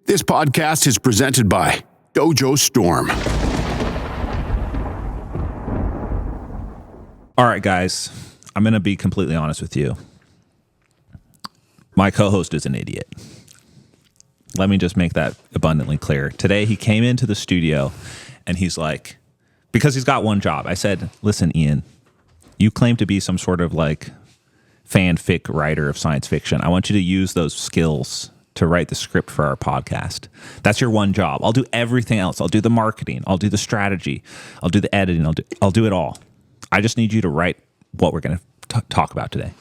This podcast is presented by Dojo Storm. All right, guys, I'm going to be completely honest with you. My co-host is an idiot. Let me just make that abundantly clear. Today, he came into the studio and he's like, because he's got one job. I said, listen, Ian, you claim to be some sort of like fanfic writer of science fiction. I want you to use those skills to write the script for our podcast. That's your one job. I'll do everything else. I'll do the marketing. I'll do the strategy. I'll do the editing. I'll do it all. I just need you to write what we're going to talk about today.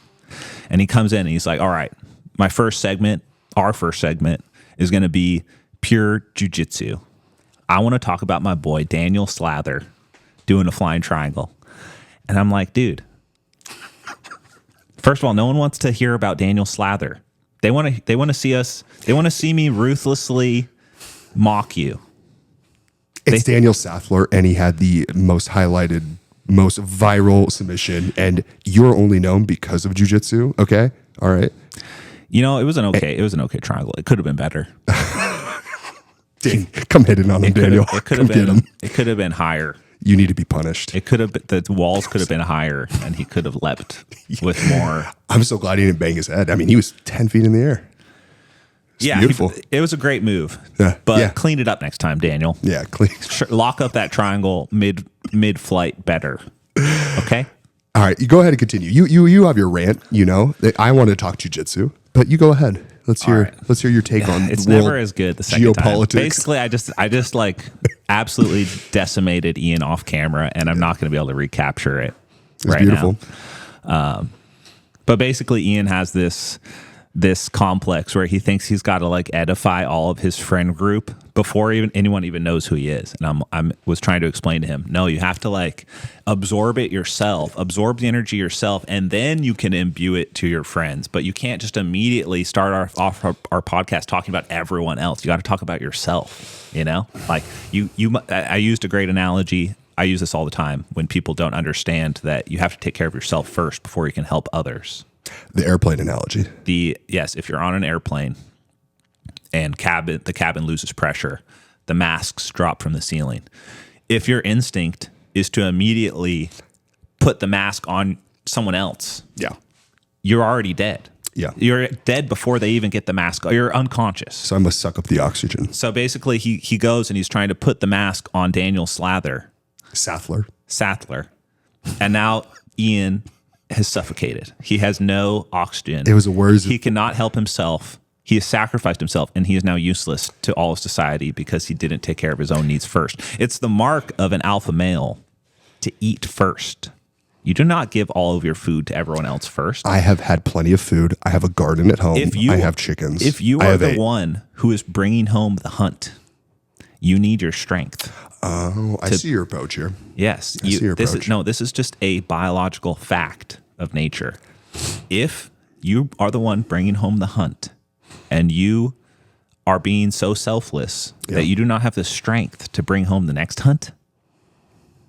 And he comes in and he's like, all right, our first segment is going to be pure jujitsu. I want to talk about my boy, Daniel Slather, doing a flying triangle. And I'm like, dude, first of all, no one wants to hear about Daniel Slather. They want to see me ruthlessly mock you. It's Daniel Slather, and he had the most highlighted, most viral submission, and you're only known because of jiu-jitsu. Okay, all right. You know, it was an okay triangle. It could have been better. Dang, come hitting on him, Daniel. It could have been higher. You need to be punished. It could have the walls could have been higher, and he could have leapt with more. I'm so glad he didn't bang his head. I mean, he was 10 feet in the air. It's beautiful. It was a great move. Yeah, but clean it up next time, Daniel. Yeah, clean. Lock up that triangle mid-flight better. Okay. All right, you go ahead and continue. You have your rant. You know, I want to talk jujitsu, but you go ahead. Let's hear your take on it's never as good the second geopolitics. Time. Basically, I just like absolutely decimated Ian off camera, and I'm not going to be able to recapture it. It's right beautiful. Now. But basically, Ian has this complex where he thinks he's got to like edify all of his friend group before anyone even knows who he is. And I was trying to explain to him, no, you have to like absorb it yourself, absorb the energy yourself, and then you can imbue it to your friends. But you can't just immediately start off our podcast talking about everyone else. You got to talk about yourself, you know? Like I used a great analogy. I use this all the time when people don't understand that you have to take care of yourself first before you can help others. The airplane analogy. Yes, if you're on an airplane and the cabin loses pressure, the masks drop from the ceiling. If your instinct is to immediately put the mask on someone else, you're already dead. Yeah. You're dead before they even get the mask. You're unconscious. So I must suck up the oxygen. So basically he goes and he's trying to put the mask on Daniel Slather. Sattler. And now Ian has suffocated. He has no oxygen. It was a words. He cannot help himself. He has sacrificed himself, and he is now useless to all of society because he didn't take care of his own needs first. It's the mark of an alpha male to eat first. You do not give all of your food to everyone else first. I have had plenty of food. I have a garden at home. I have chickens. If you are the one who is bringing home the hunt, you need your strength. Oh, I see your approach here. Yes. I see your approach. This is just a biological fact of nature. If you are the one bringing home the hunt and you are being so selfless that you do not have the strength to bring home the next hunt,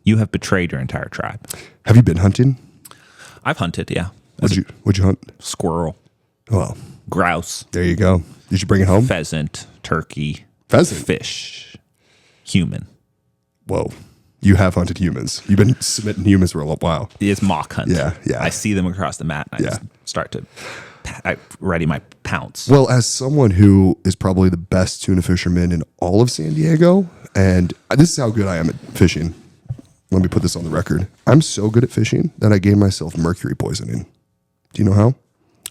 you have betrayed your entire tribe. Have you been hunting? I've hunted, yeah. What'd you hunt? Squirrel. Well, grouse. There you go. Did you bring it home? Pheasant, turkey, fish, human. Whoa. You have hunted humans. You've been submitting humans for a while. It's mock hunt. Yeah. I see them across the mat and I just start to ready my pounce. Well, as someone who is probably the best tuna fisherman in all of San Diego, and this is how good I am at fishing. Let me put this on the record. I'm so good at fishing that I gave myself mercury poisoning. Do you know how?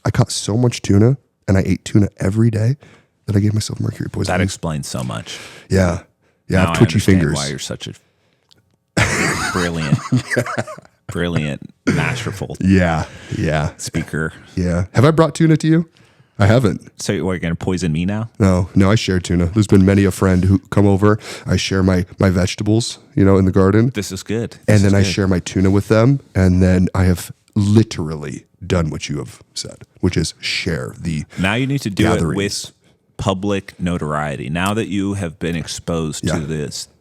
I caught so much tuna and I ate tuna every day that I gave myself mercury poisoning. That explains so much. Yeah. Yeah, now I have twitchy fingers. Why you're such a brilliant, masterful speaker. Yeah. Have I brought tuna to you? I haven't. So you're going to poison me now? No, I share tuna. There's been many a friend who come over. I share my vegetables, in the garden. This is good. I share my tuna with them. And then I have literally done what you have said, which is share the Now you need to do gatherings. it with public notoriety. Now that you have been exposed to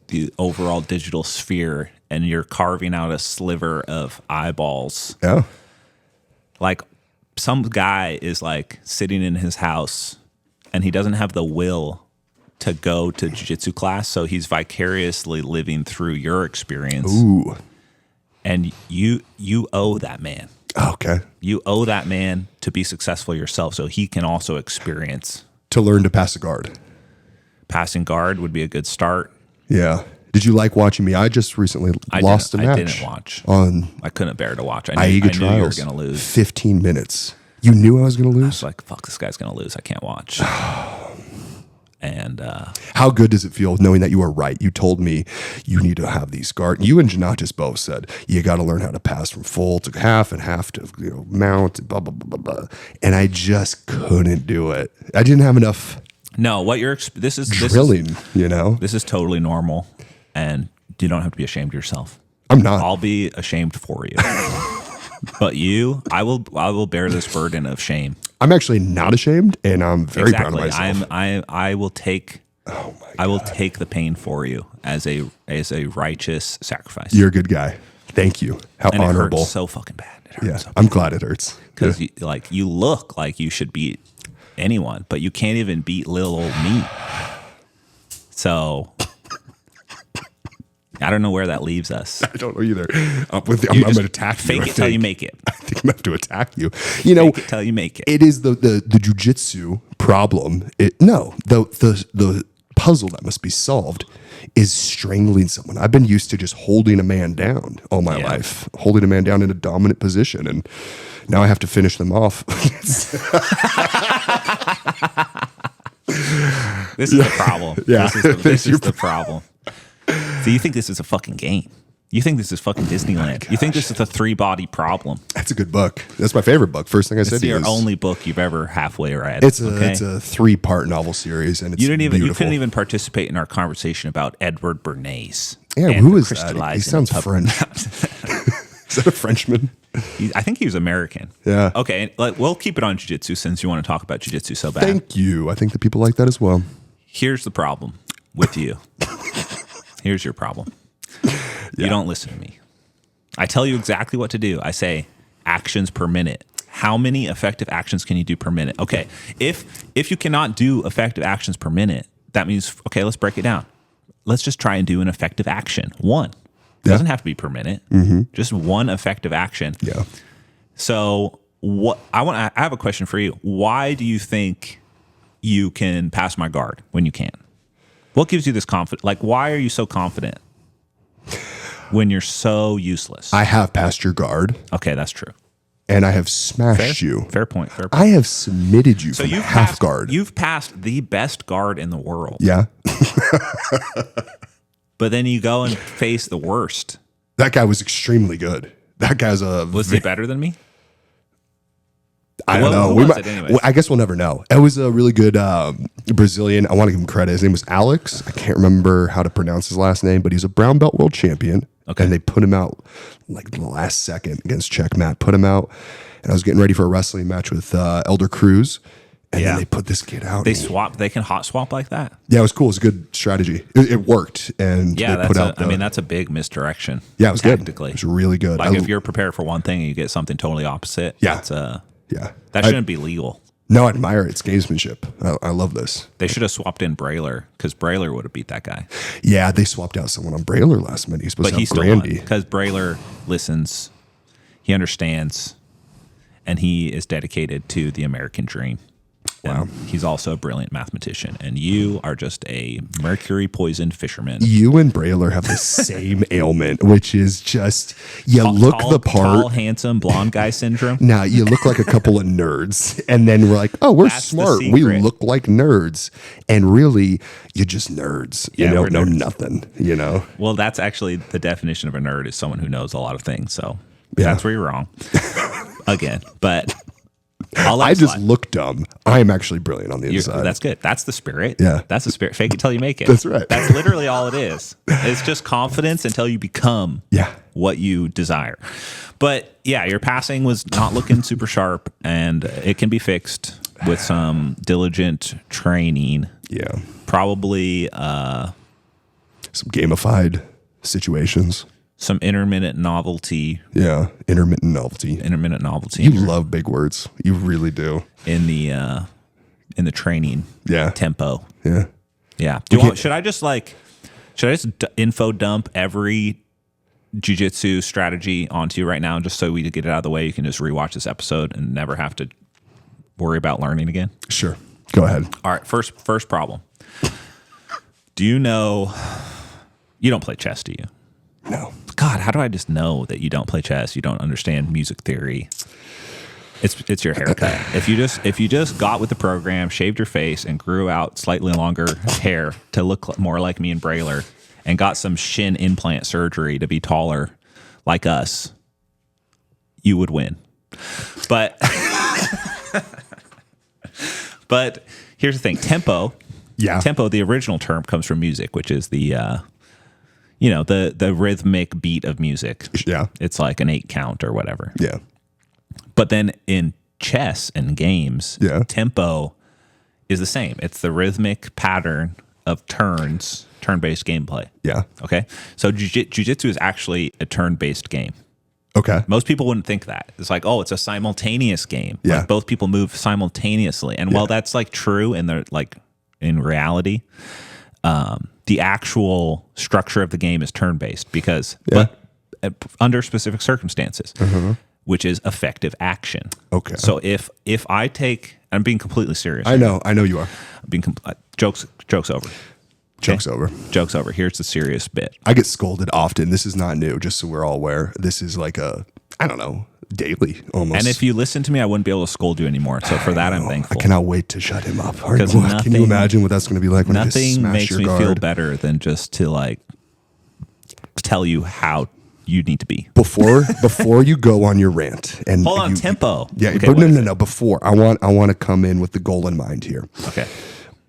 the overall digital sphere and you're carving out a sliver of eyeballs. Yeah. Like some guy is like sitting in his house and he doesn't have the will to go to jiu-jitsu class, so he's vicariously living through your experience. Ooh. And you owe that man. Okay. You owe that man to be successful yourself, so he can also experience. To learn to pass a guard. Passing guard would be a good start. Yeah. Did you like watching me? I just recently lost a match. I didn't watch. On I couldn't bear to watch. I Aiga knew you were Trials. going to lose. 15 minutes. You knew I was going to I lose? was like, fuck, this guy's going to lose. I can't watch. And how good does it feel knowing that you were right? You told me you need to have these guard. You and Janatis both said you got to learn how to pass from full to half and half to mount. Blah blah blah blah blah. And I just couldn't do it. I didn't have enough. No, this is drilling. This is totally normal, and you don't have to be ashamed of yourself. I'm not. I'll be ashamed for you, but I will bear this burden of shame. I'm actually not ashamed, and I'm very proud of myself. I will take. Oh my God. I will take the pain for you as a righteous sacrifice. You're a good guy. Thank you. How and honorable. It hurts so fucking bad. It hurts Yeah, so bad. I'm glad it hurts because you look like you should beat anyone, but you can't even beat little old me. So I don't know where that leaves us. I don't know either. I'm going to attack you. Fake it till you make it. I think I'm going to have to attack you. You know, fake it till you make it. It is the jujitsu problem. The puzzle that must be solved is strangling someone. I've been used to just holding a man down all my life, holding a man down in a dominant position, and now I have to finish them off. This is the problem. Yeah. This is the problem. So you think this is a fucking game? You think this is fucking Disneyland? You think this is a 3-body problem? That's a good book. That's my favorite book. First thing I said It's to you your is only book you've ever halfway read. it's a 3-part novel series, and it's you beautiful. couldn't even participate in our conversation about Edward Bernays. Yeah, who is that? He sounds French. Is that a Frenchman? I think he was American. Yeah. Okay, we'll keep it on jiu-jitsu since you want to talk about jiu-jitsu so bad. Thank you. I think that people like that as well. Here's the problem with you. Here's your problem. You don't listen to me. I tell you exactly what to do. I say actions per minute. How many effective actions can you do per minute? Okay, if you cannot do effective actions per minute, that means, okay, let's break it down. Let's just try and do an effective action. One. It doesn't have to be per minute. Just one effective action. Yeah. So I have a question for you. Why do you think you can pass my guard when you can't? What gives you this confidence? Like, why are you so confident when you're so useless? I have passed your guard, Okay, that's true. and I have smashed you. Fair point. Fair point. I have submitted you So from you've half passed, guard. You've passed the best guard in the world. Yeah. But then you go and face the worst. That guy was extremely good. That guy's Was he better than me? I don't know. Who was it anyways? I guess we'll never know. It was a really good Brazilian. I want to give him credit. His name was Alex. I can't remember how to pronounce his last name, but he's a brown belt world champion. Okay. And they put him out like the last second against Checkmat. Put him out. And I was getting ready for a wrestling match with Elder Cruz. And then they put this kid out. They can hot swap like that. Yeah, it was cool. It was a good strategy. It worked. And Yeah, they put out that's a big misdirection. yeah, it was tactically. Good. It was really good. Like if you're prepared for one thing and you get something totally opposite, Yeah. that's, yeah. that shouldn't be legal. No, I admire it. It's gamesmanship. I love this. They should have swapped in Brailer because Brailer would have beat that guy. Yeah, they swapped out someone on Brailer last minute. He's supposed But to he have still won Grandy. because Brailer listens, he understands, and he is dedicated to the American dream. Wow. And he's also a brilliant mathematician, and you are just a mercury poisoned fisherman. You and Brailer have the same ailment, which is just look the part. Tall, handsome, blonde guy syndrome. Now you look like a couple of nerds, and then we're like, "Oh, we're That's the smart. We secret. look like nerds," and really, you're just nerds. Yeah, you we're don't know nerds. nothing. You know. Well, that's actually the definition of a nerd is someone who knows a lot of things. So Yeah. that's where you're wrong. Again, but I'll let I it just slide. look dumb. I am actually brilliant on the inside. That's good. That's the spirit. Yeah. That's the spirit. Fake it till you make it. That's right. That's literally all it is. It's just confidence until you become Yeah. what you desire. But yeah, your passing was not looking super sharp, and it can be fixed with some diligent training. Yeah. Probably Some gamified situations. some intermittent novelty. Yeah. Intermittent novelty. You love big words. You really do. in the training Yeah. tempo. Yeah. Yeah. Should I just info dump every jiu-jitsu strategy onto you right now, just so we get it out of the way? You can just rewatch this episode and never have to worry about learning again. Sure. Go ahead. All right. First problem. Do you know you don't play chess, do you? No. God, how do I just know that you don't play chess? You don't understand music theory. It's your haircut. If you just got with the program, shaved your face, and grew out slightly longer hair to look more like me and Brayler, and got some shin implant surgery to be taller like us, you would win. But but here's the thing: tempo. Yeah. Tempo. The original term comes from music, which is the the rhythmic beat of music. Yeah. It's like an 8 count or whatever. Yeah. But then in chess and games, Yeah. tempo is the same. It's the rhythmic pattern of turn-based gameplay. Yeah. Okay? So jiu-jitsu is actually a turn-based game. Okay. Most people wouldn't think that. It's like, oh, it's a simultaneous game. Yeah. Like both people move simultaneously. And while that's like true in reality, the actual structure of the game is turn-based because but under specific circumstances, which is effective action. Okay. So if I take, I'm being completely serious. I know you are. I'm being jokes over. Joke's over. Joke's over. Here's the serious bit. I get scolded often. This is not new, just so we're all aware. This is like daily almost. And if you listen to me, I wouldn't be able to scold you anymore. So for that, I'm thankful. I cannot wait to shut him up. Because Can you imagine what that's going to be like when you just nothing smash makes your me guard? feel better than just to tell you how you need to be. Before you go on your rant and Hold on, tempo. Yeah, Okay, but no. Before I want to come in with the goal in mind here. Okay.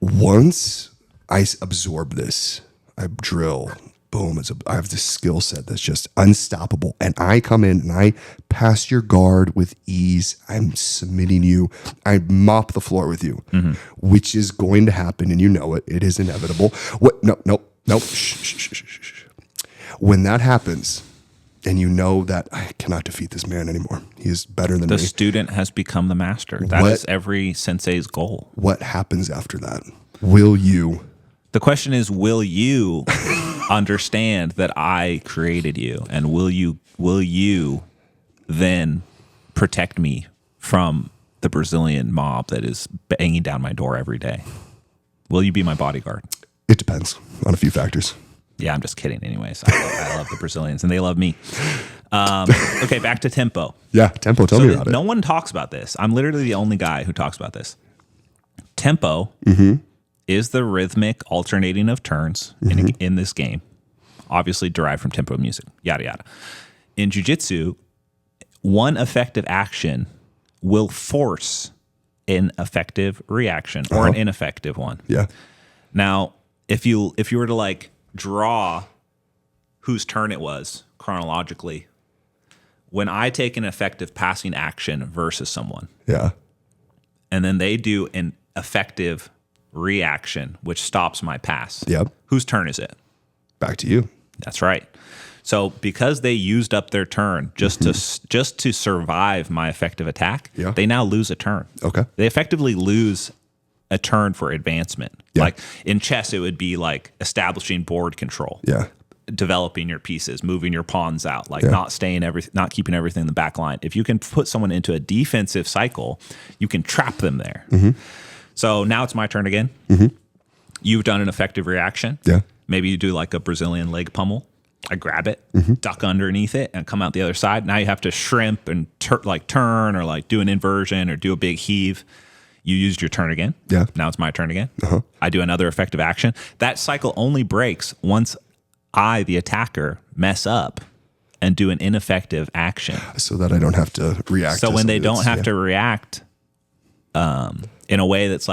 Once I absorb this, I drill. Boom! I have this skill set that's just unstoppable, and I come in and I pass your guard with ease. I'm submitting you. I mop the floor with you, which is going to happen, and you know it. It is inevitable. What? No. Shh. When that happens, and you know that I cannot defeat this man anymore. He is better than me. The student has become the master. That is every sensei's goal. What happens after that? Will you? The question is, will you understand that I created you, and will you then protect me from the Brazilian mob that is banging down my door every day? Will you be my bodyguard? It depends on a few factors. Yeah, I'm just kidding. Anyways, I love the Brazilians, and they love me. Okay, back to tempo. Yeah, tempo. Tell me about it. No one talks about this. I'm literally the only guy who talks about this. Tempo is the rhythmic alternating of turns in this game, obviously derived from tempo music, yada, yada. In jiu-jitsu, one effective action will force an effective reaction or an ineffective one. Yeah. Now, if you were to draw whose turn it was chronologically, when I take an effective passing action versus someone, Yeah. and then they do an effective reaction, which stops my pass. Yep. Whose turn is it? Back to you. That's right. So because they used up their turn just to survive my effective attack, Yeah. they now lose a turn. Okay. They effectively lose a turn for advancement. Yeah. Like in chess, it would be like establishing board control. Yeah. Developing your pieces, moving your pawns out, Yeah. not keeping everything in the back line. If you can put someone into a defensive cycle, you can trap them there. So now it's my turn again. You've done an effective reaction. Yeah. Maybe you do like a Brazilian leg pummel. I grab it, duck underneath it, and come out the other side. Now you have to shrimp and turn or do an inversion or do a big heave. You used your turn again. Yeah. Now it's my turn again. I do another effective action. That cycle only breaks once I, the attacker, mess up and do an ineffective action. So that I don't have to react. So to when they something don't that's- have to react in a way that's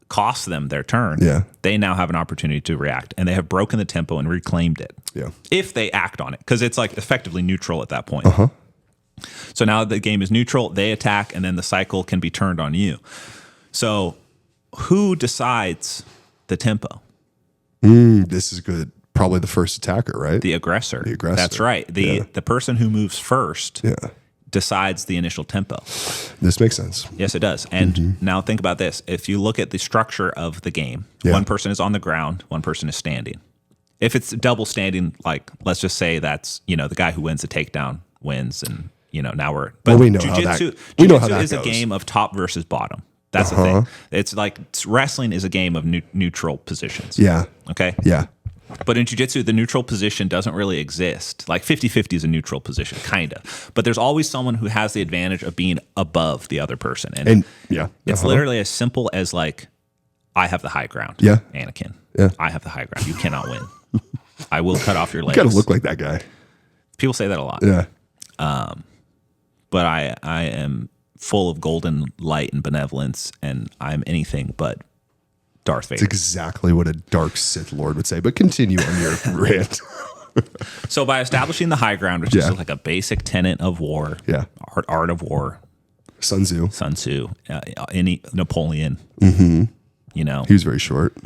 costs them their turn, Yeah. they now have an opportunity to react, and they have broken the tempo and reclaimed it. Yeah. If they act on it, because it's effectively neutral at that point. So now the game is neutral, they attack, and then the cycle can be turned on you. So who decides the tempo? This is good. Probably the first attacker, right? The aggressor. The aggressor. That's right. The person who moves first Yeah. decides the initial tempo. This makes sense. Yes, it does. And now think about this. If you look at the structure of the game, one person is on the ground, one person is standing. If it's double standing, like let's just say that's, the guy who wins the takedown wins, and now we're. But well, we know how that. We know how that is goes. A game of top versus bottom. That's the thing. It's like wrestling is a game of neutral positions. Yeah. Okay. Yeah. But in jiu-jitsu, the neutral position doesn't really exist. Like 50-50 is a neutral position, kind of. But there's always someone who has the advantage of being above the other person. And it's literally as simple as like, I have the high ground. Yeah. Anakin. Yeah. I have the high ground. You cannot win. I will cut off your legs. You gotta look like that guy. People say that a lot. Yeah. But I am full of golden light and benevolence, and I'm anything but Darth Vader. It's exactly what a dark Sith Lord would say, but continue on your rant. So by establishing the high ground, which is like a basic tenet of war, art of war, Sun Tzu, any Napoleon, he was very short.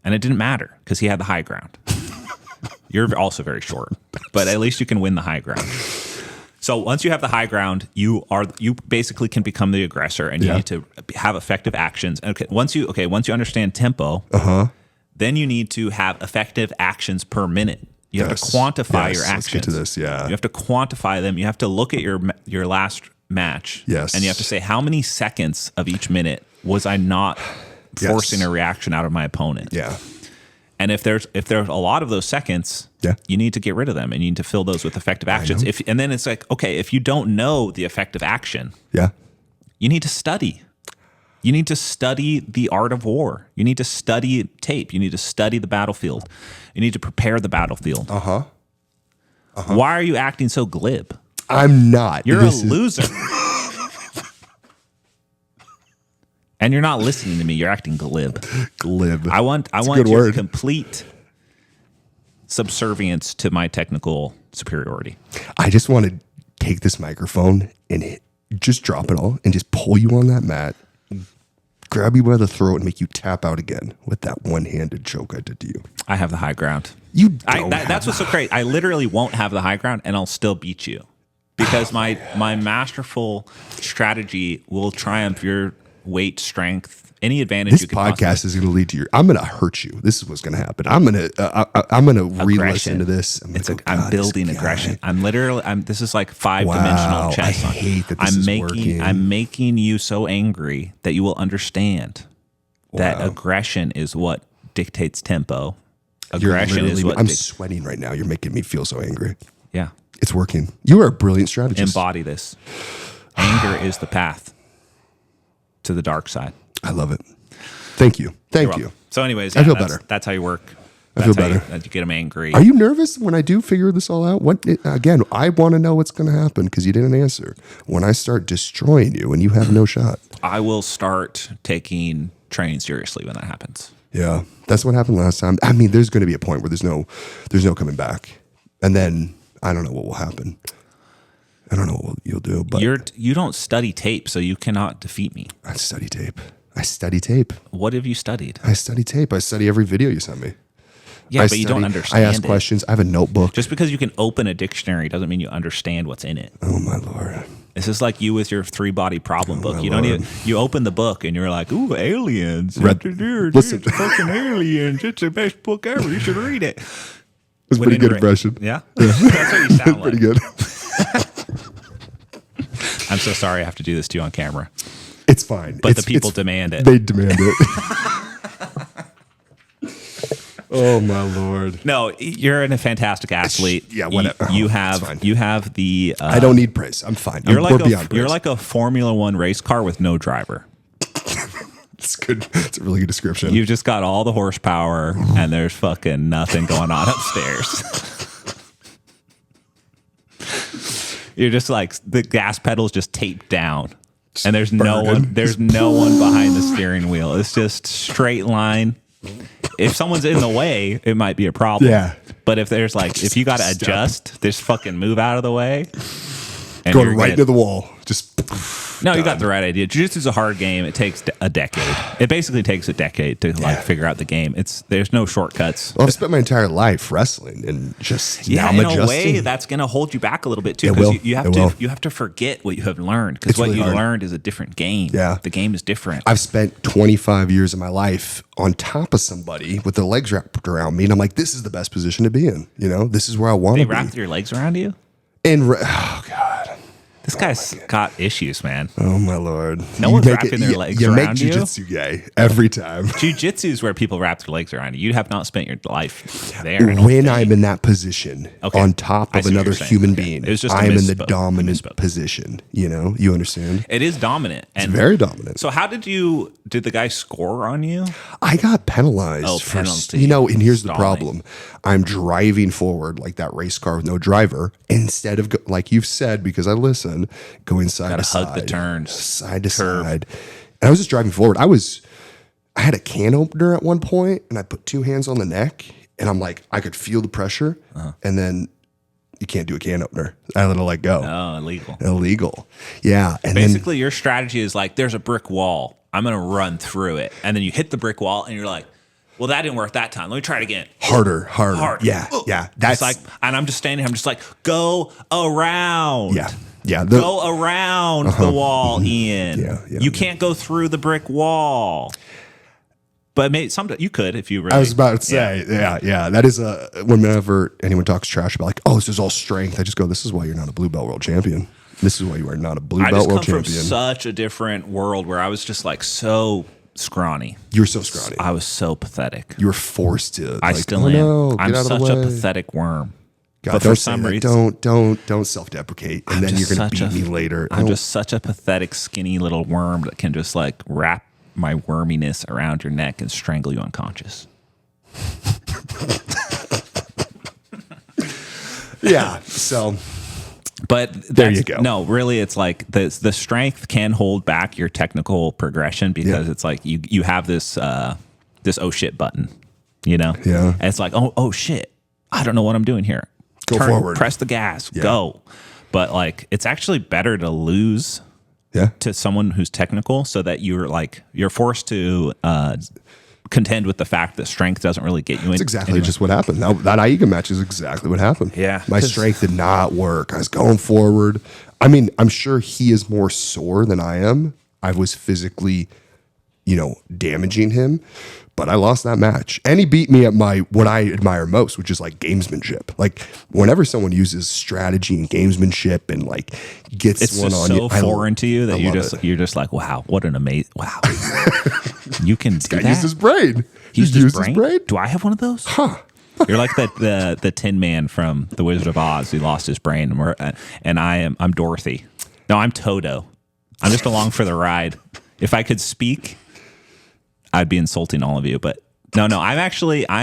And it didn't matter because he had the high ground. You're also very short, but at least you can win the high ground. So once you have the high ground, you basically can become the aggressor, and you need to have effective actions. Once you understand tempo, then you need to have effective actions per minute. You have to quantify your actions. Let's get to this. Yeah, you have to quantify them. You have to look at your last match. Yes, and you have to say how many seconds of each minute was I not forcing a reaction out of my opponent. Yeah. And if there's a lot of those seconds, you need to get rid of them, and you need to fill those with effective actions. And then it's like, okay, if you don't know the effective action, you need to study. You need to study the art of war. You need to study tape. You need to study the battlefield. You need to prepare the battlefield. Why are you acting so glib? I'm not. You're a loser. And you're not listening to me. You're acting glib. Glib. I want your complete subservience to my technical superiority. I just want to take this microphone and just drop it all and just pull you on that mat, grab you by the throat, and make you tap out again with that one-handed choke I did to you. I have the high ground. You don't that's what's so great. I literally won't have the high ground, and I'll still beat you because my masterful strategy will triumph your weight, strength, any advantage. This you can podcast is going to lead to I'm going to hurt you. This is what's going to happen. I'm going to re-listen to this. I'm building aggression. This is like 5-dimensional chess. I hate that this is working. I'm making you so angry that you will understand that aggression is what dictates tempo. Aggression is what. I'm sweating right now. You're making me feel so angry. Yeah, it's working. You are a brilliant strategist. Embody this. Anger is the path to the dark side. I love it. Thank you. Thank you. So anyways, I feel better. That's how you work. I feel better. You get them angry. Are you nervous when I do figure this all out? Again, I want to know what's going to happen because you didn't answer. When I start destroying you and you have no shot. I will start taking training seriously when that happens. Yeah. That's what happened last time. I mean, there's going to be a point where there's no coming back. And then I don't know what will happen. I don't know what you'll do, but you don't study tape, so you cannot defeat me. I study tape. What have you studied? I study tape. I study every video you send me. Yeah, but you don't understand. I ask questions. I have a notebook. Just because you can open a dictionary doesn't mean you understand what's in it. Oh my Lord. This is like you with your 3-body problem book. You open the book and you're like, ooh, aliens. Listen. Fucking aliens. It's the best book ever. You should read it. It's pretty good impression. Yeah? That's what you sound like. Pretty good. I'm so sorry I have to do this to you on camera. It's fine. But the people demand it. They demand it. Oh my Lord. No, you're a fantastic athlete. Yeah, whatever. You have the I don't need praise. I'm fine. You're like a Formula One race car with no driver. It's good. It's a really good description. You've just got all the horsepower and there's fucking nothing going on upstairs. You're just like the gas pedal's just taped down, and there's no one behind the steering wheel. It's just straight line. If someone's in the way, it might be a problem. Yeah. But if there's if you got to adjust, just fucking move out of the way. And Going right into the wall. Just No, you got the right idea. Jiu-Jitsu is a hard game. It takes a decade. It basically takes a decade to figure out the game. There's no shortcuts. Well, I've spent my entire life wrestling and just now I'm in adjusting. a way, that's going to hold you back a little bit too. It will. Because you have to forget what you have learned. Because what really you hard. learned is a different game. Yeah. The game is different. I've spent 25 years of my life on top of somebody with their legs wrapped around me, and I'm like, this is the best position to be in. You know, this is where I want They to be. wrapped your legs around you? Oh God. This guy's got issues, man. Oh my Lord! No one's wrapping their legs you around make you. jujitsu gay every time. Jiu-Jitsu is where people wrap their legs around you. You have not spent your life there. I don't When think. I'm in that position, Okay. on top I of see what another you're saying. human Okay. being, It was just a I'm in the misspoke. dominant Misspoke. position. You know, you understand? It is dominant. And Very dominant. So how did the guy score on you? I got penalized Oh, for, penalty. and here's the Stalling. problem. I'm driving forward like that race car with no driver instead of, like you've said, because I listen, going side Gotta to side. hug the turns. Side to Curve. side. And I was just driving forward. I had a can opener at one point and I put two hands on the neck and I'm like, I could feel the pressure. And then you can't do a can opener. I let it let go. Oh, illegal. Illegal. Yeah. And Basically, your strategy is like, there's a brick wall. I'm going to run through it. And then you hit the brick wall and you're like, well, that didn't work that time. Let me try it again. then harder. Hard. Yeah. Yeah. That's like, and I'm just standing here. I'm just like, go around. yeah. Yeah. Go around the wall, Ian. Yeah, yeah, you can't go through the brick wall. But sometimes you could if you really. I was about to say, yeah. That is whenever anyone talks trash about like, oh, this is all strength. I just go, this is why you're not a blue belt world champion. This is why you are not a blue I belt just come world from champion. such a different world where I was just like so scrawny. You're so scrawny. I was so pathetic. You were forced to. I like, still oh, am. No, get I'm out of the such a way. pathetic worm. God, but don't for say some that. reason, Don't self-deprecate, and I'm then you're just gonna beat such me later. I'm Don't- just such a pathetic, skinny little worm that can just like wrap my worminess around your neck and strangle you unconscious. yeah. So But There you go. No, really, it's like the strength can hold back your technical progression because it's like you have this this oh shit button, you know? Yeah. And it's like oh shit, I don't know what I'm doing here. Go forward. Press the gas, go. But like, it's actually better to lose yeah. to someone who's technical so that you're forced to contend with the fact that strength doesn't really get you in. That's exactly just what happened. That Aiga match is exactly what happened. Yeah. My strength did not work. I was going forward. I mean, I'm sure he is more sore than I am. I was physically, damaging him, but I lost that match. And he beat me at what I admire most, which is like gamesmanship. Like whenever someone uses strategy and gamesmanship and like gets It's one just on so you, foreign to you that love you're just like, wow, what an amazing wow. You can do I that. used his brain. He used He his used brain? Do I have one of those? Huh. You're like the Tin Man from The Wizard of Oz who lost his brain, and I'm Dorothy. No, I'm Toto. I'm just along for the ride. If I could speak, I'd be insulting all of you. But no, I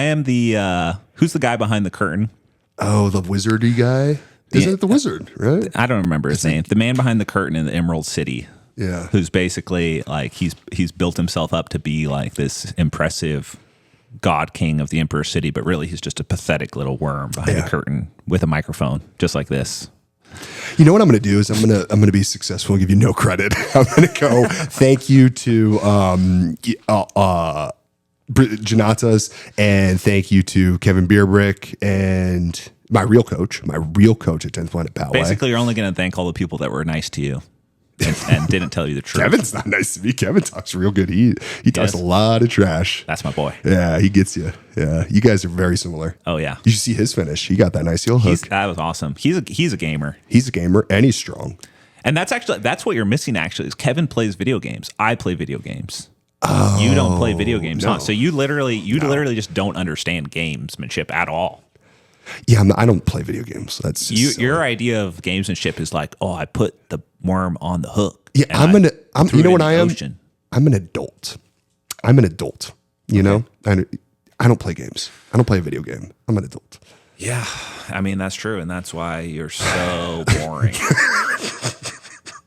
am the who's the guy behind the curtain? Oh, the wizardy guy. Isn't it the wizard, right? I don't remember his name. The man behind the curtain in the Emerald City. Yeah. Who's basically like he's built himself up to be like this impressive god king of the Emperor City, but really he's just a pathetic little worm behind a curtain with a microphone, just like this. You know what I'm going to do is I'm going to be successful and give you no credit. I'm going to go thank you to Janatas and thank you to Kevin Beerbrick and my real coach at 10th Planet Poway. Basically, you're only going to thank all the people that were nice to you and didn't tell you the truth. Kevin's not nice to me. Kevin talks real good. He talks a lot of trash. That's my boy. Yeah, he gets you. Yeah, you guys are very similar. Oh yeah, You should see his finish. He got that nice heel hook. that was awesome. He's a gamer. He's a gamer and he's strong. And that's what you're missing actually is Kevin plays video games. I play video games. You don't play video games, no. huh? So you literally just don't understand gamesmanship at all. Yeah, I don't play video games. That's just silly. Your idea of gamesmanship is like, oh, I put the worm on the hook. Yeah, and I'm threw you know it what in I the am? ocean. I'm an adult. You know? I don't play games. I don't play a video game. I'm an adult. Yeah, I mean that's true, and that's why you're so boring.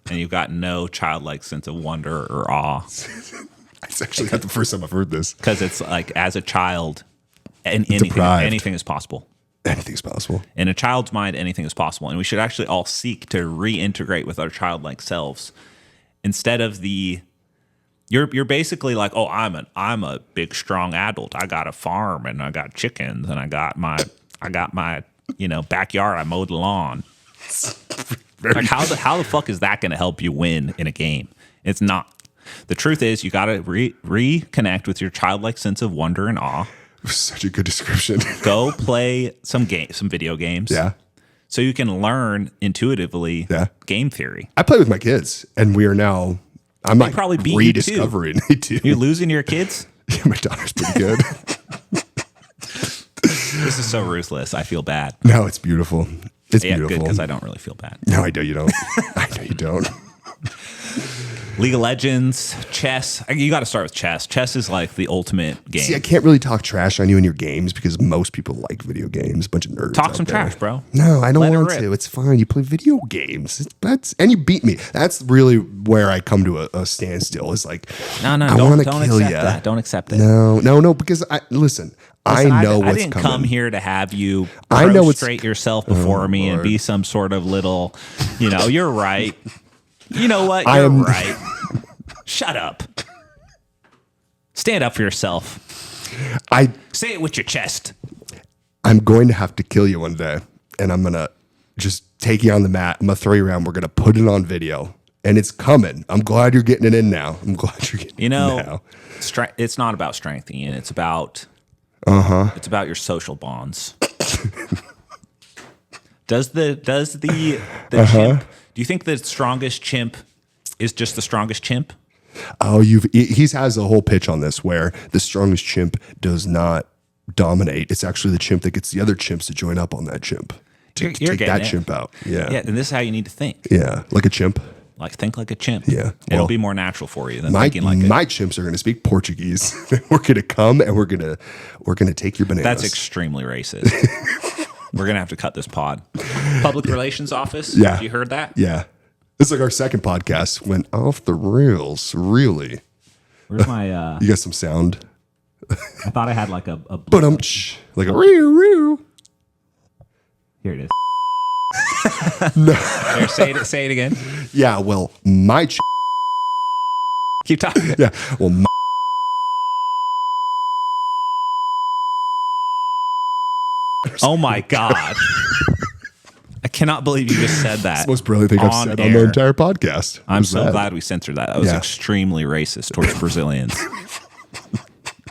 And you've got no childlike sense of wonder or awe. It's actually not the first time I've heard this. Because it's like, as a child, and Deprived. anything is possible. Anything's possible. In a child's mind, anything is possible. And we should actually all seek to reintegrate with our childlike selves instead of you're basically like, oh, I'm a big strong adult. I got a farm and I got chickens and I got my backyard. I mowed the lawn. Like how the fuck is that going to help you win in a game? It's not. The truth is, you got to reconnect with your childlike sense of wonder and awe. Such a good description. Go play some video games. Yeah. So you can learn intuitively game theory. I play with my kids, and we are now. I'm like probably beat rediscovering. You too. You're losing your kids. Yeah, my daughter's pretty good. This is so ruthless. I feel bad. No, it's beautiful. It's good beautiful. because I don't really feel bad. No, I know you don't. I know you don't. League of Legends, chess. You got to start with chess. Chess is like the ultimate game. See, I can't really talk trash on you and your games because most people like video games. Bunch of nerds. Talk some out there. trash, bro. No, I don't Let it want rip. to. It's fine. You play video games. And you beat me. That's really where I come to a standstill. It's like, No, I want to don't kill accept you. that. Don't accept it. No, because listen, I know what's I didn't coming. come here to have you I know it's- prostrate yourself before me and Lord. be some sort of little, you're right. You know what? I You're am- right. Shut up. Stand up for yourself. Say it with your chest. I'm going to have to kill you one day, and I'm going to just take you on the mat. I'm going to throw you around. We're going to put it on video, and it's coming. I'm glad you're getting it in now. I'm glad you're getting it in now. It's not about strength, Ian. It's about it's about your social bonds. Does the chimp? Do you think the strongest chimp is just the strongest chimp? Oh, he has a whole pitch on this where the strongest chimp does not dominate. It's actually the chimp that gets the other chimps to join up on that chimp. To You're take getting that it. chimp out. Yeah. Yeah, and this is how you need to think. Yeah. Like a chimp. Like think like a chimp. Yeah. It'll Well, be more natural for you than My thinking like my chimps are going to speak Portuguese. We're going to come and we're going to take your bananas. That's extremely racist. We're gonna have to cut this pod. Public relations office. Yeah. Have you heard that? Yeah. This is like our second podcast went off the rails. Really. Where's my? You got some sound. I thought I had like a But like a roo. Here it is. Here, say it again. Yeah. Well, my Keep talking. yeah. Well, my Oh my god! I cannot believe you just said that. It's the most brilliant thing I've on said on the air. entire podcast. I'm Was so that. glad we censored that. That was Yeah. extremely racist towards Brazilians.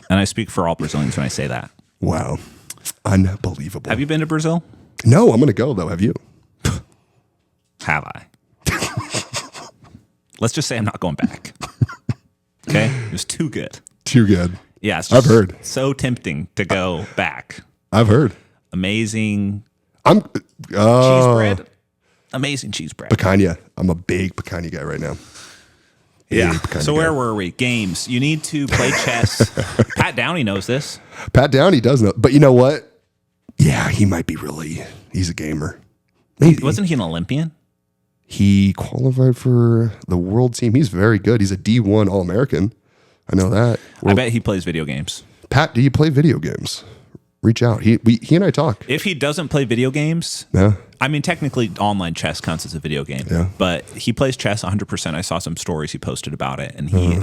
And I speak for all Brazilians when I say that. Wow. Unbelievable. Have you been to Brazil? No, I'm going to go, though. Have you? Have I? Let's just say I'm not going back. Okay? It was too good. Too good. Yeah, it's I've just heard. so tempting to go back. I've heard. Amazing I'm cheese bread. Amazing cheese bread. picanha. I'm a big picanha guy right now. Yeah. picanha So guy. where were we? Games. You need to play chess. Pat Downey knows this. Pat Downey does know. But you know what? Yeah, he might be really. He's a gamer. Maybe. Wasn't he an Olympian? He qualified for the world team. He's very good. He's a D1 All-American. I know that. I bet he plays video games. Pat, do you play video games? Reach out. He and I talk. If he doesn't play video games, Yeah. I mean, technically, online chess counts as a video game. Yeah. But he plays chess 100%. I saw some stories he posted about it, and he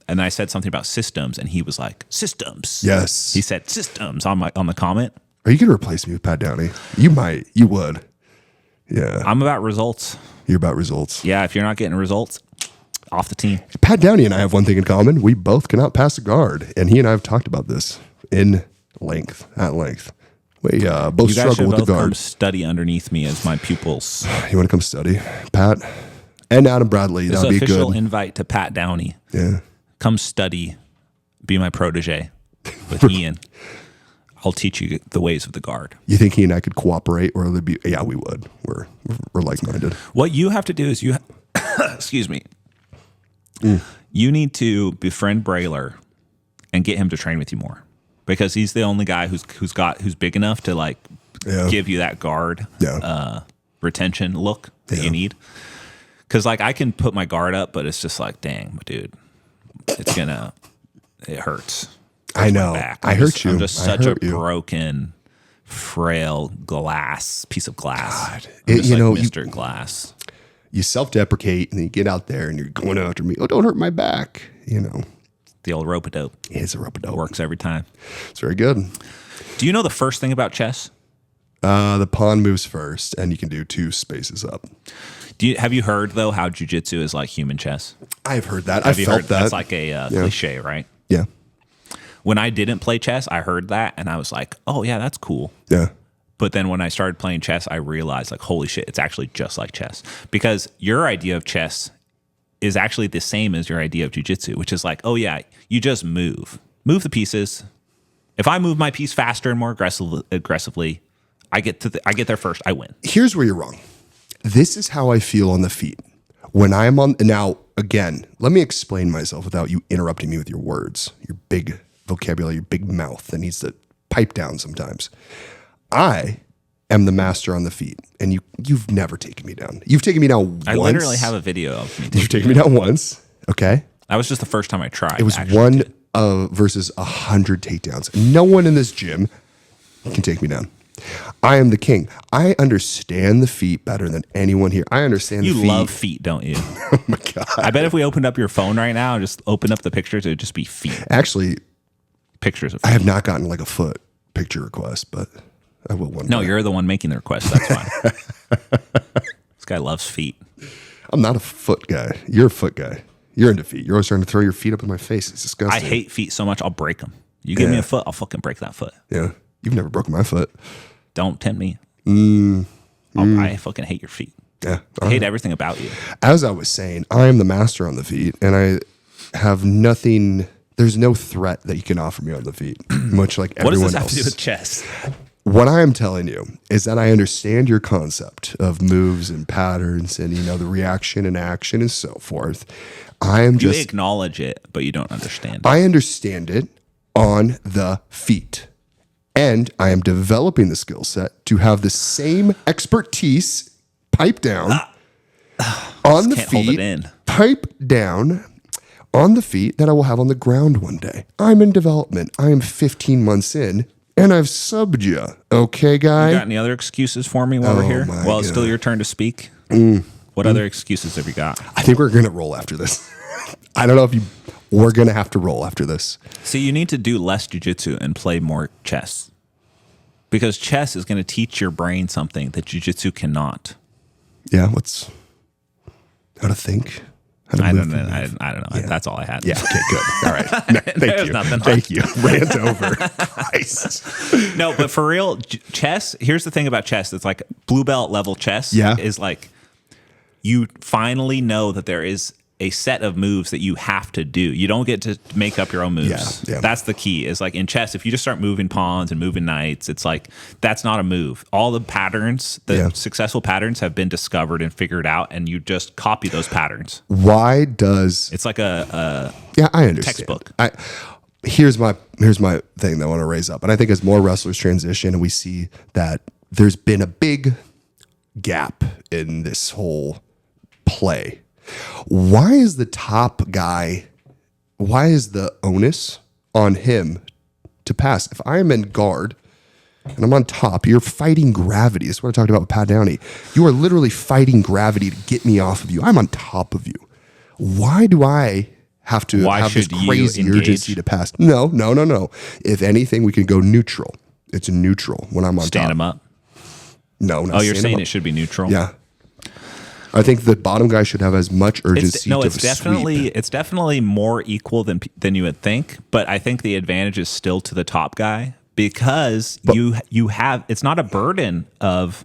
and I said something about systems, and he was like, "Systems." Yes. He said systems on the comment. Are you going to replace me with Pat Downey? You might. You would. Yeah. I'm about results. You're about results. Yeah, if you're not getting results, off the team. Pat Downey and I have one thing in common. We both cannot pass a guard. And he and I have talked about this at length. We both You guys struggle should with the both come guard. study underneath me as my pupils. You want to come study? Pat and Adam Bradley. It's That an would be official good. invite to Pat Downey. Yeah. Come study, be my protege with Ian. I'll teach you the ways of the guard. You think he and I could cooperate, or would be? Yeah, we would. We're like minded. What you have to do is excuse me. You need to befriend Brayler and get him to train with you more, because he's the only guy who's big enough to like give you that guard retention look that you need. Because like I can put my guard up, but it's just like, dang, dude, it hurts. I know. Back. I hurt you. I'm just I such a hurt you. broken frail piece of glass. God. I'm just You know, Mr. Glass. You self-deprecate and then you get out there and you're going after me. Oh, don't hurt my back. You know, The old rope-a-dope. it's a rope-a-dope. Works every time. It's very good. Do you know the first thing about chess? The pawn moves first, and you can do 2 spaces up. Have you heard though how jujitsu is like human chess? I've heard that. Have I've you felt heard that. that's like a cliche, right? Yeah. When I didn't play chess, I heard that and I was like, oh yeah, that's cool. Yeah. But then when I started playing chess, I realized like, holy shit, it's actually just like chess. Because your idea of chess is actually the same as your idea of jujitsu, which is like, oh yeah, you just move the pieces. If I move my piece faster and more aggressively, I get there first. I win. Here's where you're wrong. This is how I feel on the feet. When I'm on, now again, let me explain myself without you interrupting me with your words, your big vocabulary, your big mouth that needs to pipe down sometimes. I am the master on the feet, and you've never taken me down. You've taken me down once. I literally have a video of me. You've taken me down once, okay? That was just the first time I tried. It was one versus 100 takedowns. No one in this gym can take me down. I am the king. I understand the feet better than anyone here. I understand the feet. You love feet, don't you? Oh my God. I bet if we opened up your phone right now and just open up the pictures, it would just be feet. Actually, Pictures of I feet. have not gotten like a foot picture request, but I will one No, day. you're the one making the request. That's fine. This guy loves feet. I'm not a foot guy. You're a foot guy. You're into feet. You're always trying to throw your feet up in my face. It's disgusting. I hate feet so much, I'll break them. You give me a foot, I'll fucking break that foot. Yeah. You've never broken my foot. Don't tempt me. I fucking hate your feet. Yeah. I hate everything about you. As I was saying, I am the master on the feet, and I have nothing. There's no threat that you can offer me on the feet, much like What does everyone this have else. to do with chess? What I am telling you is that I understand your concept of moves and patterns and, the reaction and action and so forth. I am You just, acknowledge it, but you don't understand it. I understand it on the feet. And I am developing the skill set to have the same expertise pipe down on the Can't hold it feet, in. pipe down on the feet that I will have on the ground one day. I'm in development. I am 15 months in, and I've subbed you. Okay, guy? You got any other excuses for me while we're here? my Well, it's still God. your turn to speak. What other excuses have you got? I think we're going to roll after this. I don't know if we're going to have to roll after this. See, you need to do less jujitsu and play more chess. Because chess is going to teach your brain something that jujitsu cannot. Yeah, how to think. How to I move don't know. and move. I don't know. That's all I had. Yeah, okay, good. All right. No, thank There's you. nothing Thank you. Rant over. Christ. No, but for real, chess, here's the thing about chess. It's like blue belt level chess is like you finally know that there is a set of moves that you have to do. You don't get to make up your own moves. Yeah. That's the key. Is like in chess, if you just start moving pawns and moving knights, it's like that's not a move. All the patterns, successful patterns have been discovered and figured out, and you just copy those patterns. Why does It's like a I understand. textbook. Here's my thing that I want to raise up. And I think as more wrestlers transition and we see that there's been a big gap in this whole play. Why is the top guy, why is the onus on him to pass? If I am in guard and I'm on top, you're fighting gravity. That's what I talked about with Pat Downey. You are literally fighting gravity to get me off of you. I'm on top of you. Why do I have to have this should you crazy engage? urgency to pass? No. If anything, we can go neutral. It's neutral when I'm on top. stand them up. No, not Oh, you're stand saying him it up. should be neutral? Yeah. I think the bottom guy should have as much urgency It's to definitely sweep. it's definitely more equal than you would think, but I think the advantage is still to the top guy because you have it's not a burden of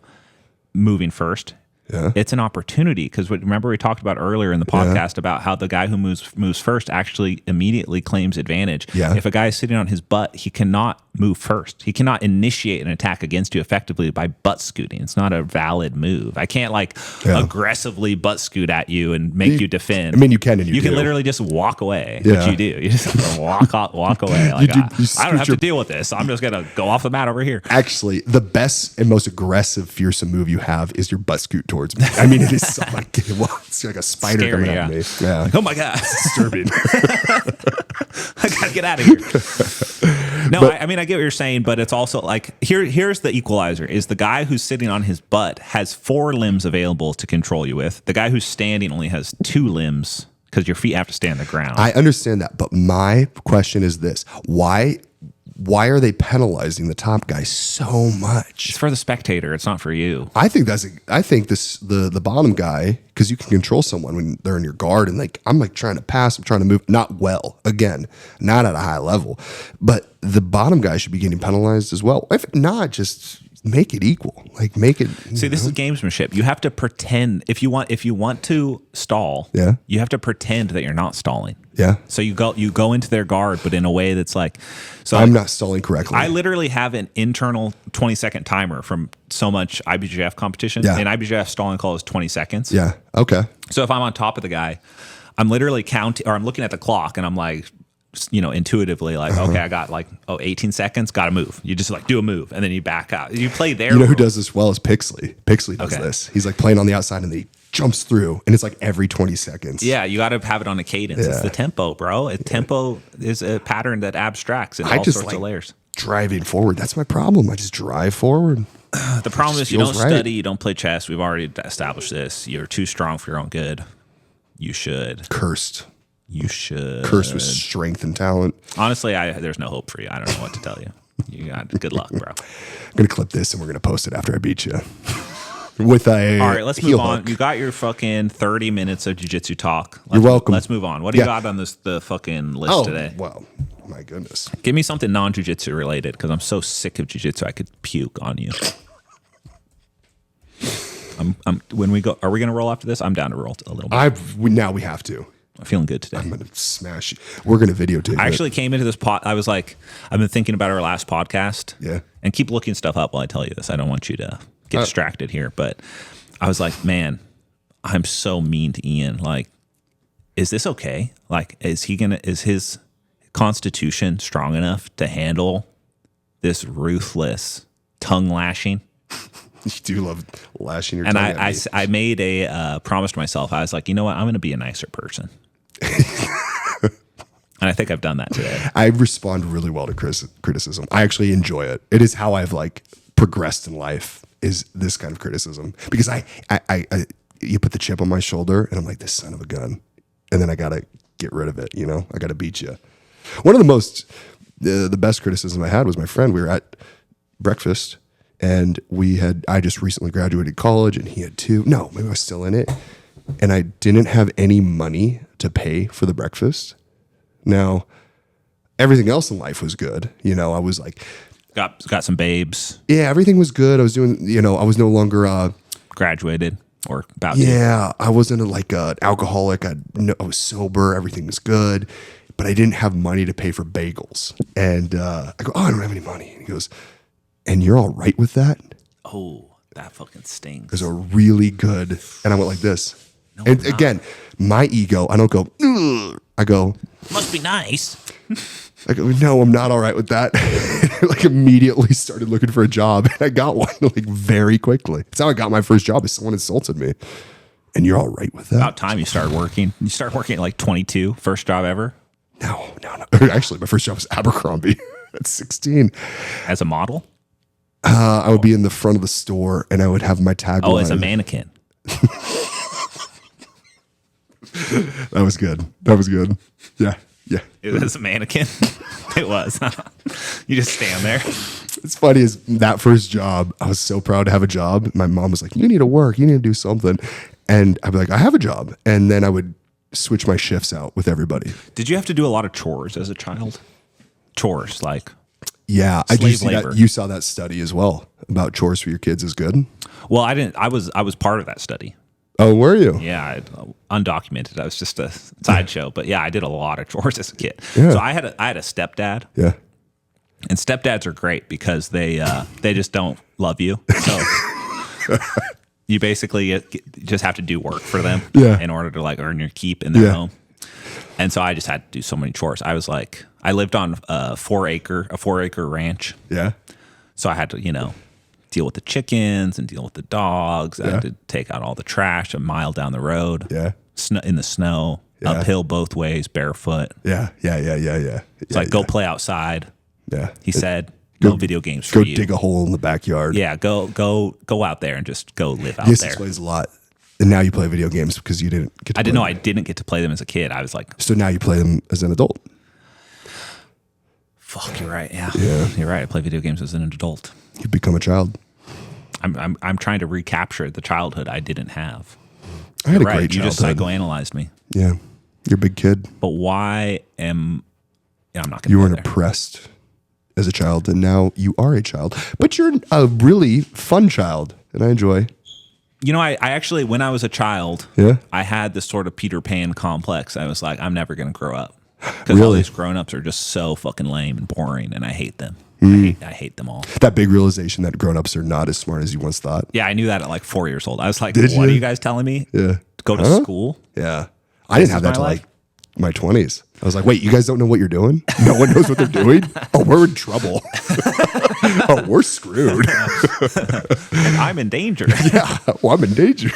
moving first. Yeah. It's an opportunity because remember we talked about earlier in the podcast about how the guy who moves first actually immediately claims advantage. Yeah. If a guy is sitting on his butt, he cannot move first. He cannot initiate an attack against you effectively by butt scooting. It's not a valid move. I can't aggressively butt scoot at you and make you defend. I mean, you can and you can do. literally just walk away, Yeah. which you do. You just walk away. Like, you I scoot don't have your- to deal with this. I'm just gonna go off the mat over here. Actually, the best and most aggressive, fearsome move you have is your butt scoot towards me. I mean, it is so like, it's like a spider Scary, coming yeah. at me. Yeah. Like, oh my god, Disturbing. I gotta get out of here. No, But- I mean, I get what you're saying, but it's also like here's the equalizer: is the guy who's sitting on his butt has 4 limbs available to control you with. The guy who's standing only has 2 limbs because your feet have to stay on the ground. I understand that, but my question is this: why are they penalizing the top guy so much? It's for the spectator. It's not for you. I think the bottom guy, because you can control someone when they're in your guard, and like I'm like trying to pass, I'm trying to move, not well, again, not at a high level, but the bottom guy should be getting penalized as well. If not, just make it equal. Like make it. See, this is gamesmanship. You have to pretend if you want to stall. Yeah. You have to pretend that you're not stalling. Yeah. So you go into their guard, but in a way that's like. So I'm not stalling correctly. I literally have an internal 20-second timer from so much IBJJF competition. Yeah. And IBJJF stalling call is 20 seconds. Yeah. Okay. So if I'm on top of the guy, I'm literally counting, or I'm looking at the clock, and I'm like, intuitively like, okay, I got like 18 seconds, got to move. You just like do a move, and then you back out. You play there. You know who does this well is Pixley. Pixley does Okay. this. He's like playing on the outside, and he jumps through, and it's like every 20 seconds. Yeah, you got to have it on a cadence. It's Yeah. the tempo, bro. Tempo is a pattern that abstracts in I all just sorts like of layers. driving forward. That's my problem. I just drive forward. The problem is you feels don't right. study, you don't play chess. We've already established this. You're too strong for your own good. You should. Cursed. You should. Cursed with strength and talent. Honestly, there's no hope for you. I don't know what to tell you. You got good luck, bro. I'm going to clip this, and we're going to post it after I beat you. With a All right, let's heel move on. hook. You got your fucking 30 minutes of jiu-jitsu talk. You're welcome. Let's move on. What do you Yeah. got on the fucking list today? well, my goodness. Give me something non-jiu-jitsu related because I'm so sick of jiu-jitsu I could puke on you. When we go, are we going to roll after this? I'm down to roll a little bit. Now we have to. I'm feeling good today. I'm going to smash you. We're going to videotape I it. actually came into this I was like, I've been thinking about our last podcast. Yeah. And keep looking stuff up while I tell you this. I don't want you to get distracted here. But I was like, man, I'm so mean to Ian. Like, is this okay? Like, is his constitution strong enough to handle this ruthless tongue lashing? You do love lashing your And tongue at me. I made a promise to myself. I was like, you know what? I'm going to be a nicer person. And I think I've done that today. I respond really well to criticism. I actually enjoy it. It is how I've like progressed in life, is this kind of criticism, because I you put the chip on my shoulder and I'm like, this son of a gun. And then I got to get rid of it. I got to beat you. One of the best criticism I had was my friend. We were at breakfast, and I just recently graduated college, and he had two. No, maybe I was still in it. And I didn't have any money to pay for the breakfast. Now, everything else in life was good. I was like, Got some babes, yeah, everything was good. I was doing, I was no longer, graduated or about to. yeah, I wasn't like an alcoholic. I was sober. Everything was good, but I didn't have money to pay for bagels. And I go, I don't have any money. And he goes, and you're all right with that? Oh, that fucking stings. Those are really good. And I went like this. No, and I'm not. again, my ego, I don't go, ugh. I go, Must be nice. I go, no, I'm not all right with that. Like immediately started looking for a job, and I got one like very quickly. That's how I got my first job. Is someone insulted me, and you're all right with that? About time you started working. You started working at like 22, first job ever No. Actually, my first job was Abercrombie at 16. as a model. I would be in the front of the store, and I would have my tagline. Oh, as a mannequin. That was good. Yeah. It was a mannequin. It was. You just stand there. It's funny is that first job, I was so proud to have a job. My mom was like, you need to work. You need to do something. And I'd be like, I have a job. And then I would switch my shifts out with everybody. Did you have to do a lot of chores as a child? Chores, like. Yeah. I do Slave see labor. that. You saw that study as well about chores for your kids is good. Well, I didn't. I was part of that study. Oh, were you? Yeah, undocumented. I was just a sideshow. But yeah, I did a lot of chores as a kid. Yeah. So I had a stepdad. Yeah. And stepdads are great because they just don't love you. So you basically just have to do work for them in order to like earn your keep in their home. And so I just had to do so many chores. I was like, I lived on a 4-acre ranch. Yeah. So I had to, deal with the chickens and deal with the dogs. I had to take out all the trash a mile down the road. Yeah. In the snow, Yeah. uphill both ways, barefoot. Yeah. It's like go play outside. Yeah. He said, no video games for Go you. dig a hole in the backyard. Yeah, go out there and just go live out This there. explains a lot. And now you play video games because you didn't get to I didn't play know I them. didn't get to play them as a kid. I was like, So now you play them as an adult. fuck, you're right. Yeah. Yeah. You're right. I play video games as an adult. You become a child. I'm trying to recapture the childhood I didn't have. I had You're a right. great You just childhood. psychoanalyzed me. Yeah. You're a big kid. But why am I'm not going to You go weren't there. oppressed as a child, and now you are a child. But you're a really fun child, and I enjoy. You know, I actually, when I was a child, Yeah? I had this sort of Peter Pan complex. I was like, I'm never going to grow up. Because all Really? these grown-ups are just so fucking lame and boring, and I hate them. I hate them all. That big realization that grown-ups are not as smart as you once thought. Yeah, I knew that at like 4 years old. I was like, Did what you? are you guys telling me? Yeah. Go to school? Yeah. I didn't have that is till my like my 20s. I was like, wait, you guys don't know what you're doing? No one knows what they're doing? Oh, we're in trouble. Oh, we're screwed. And I'm in danger. Yeah. Well, I'm in danger.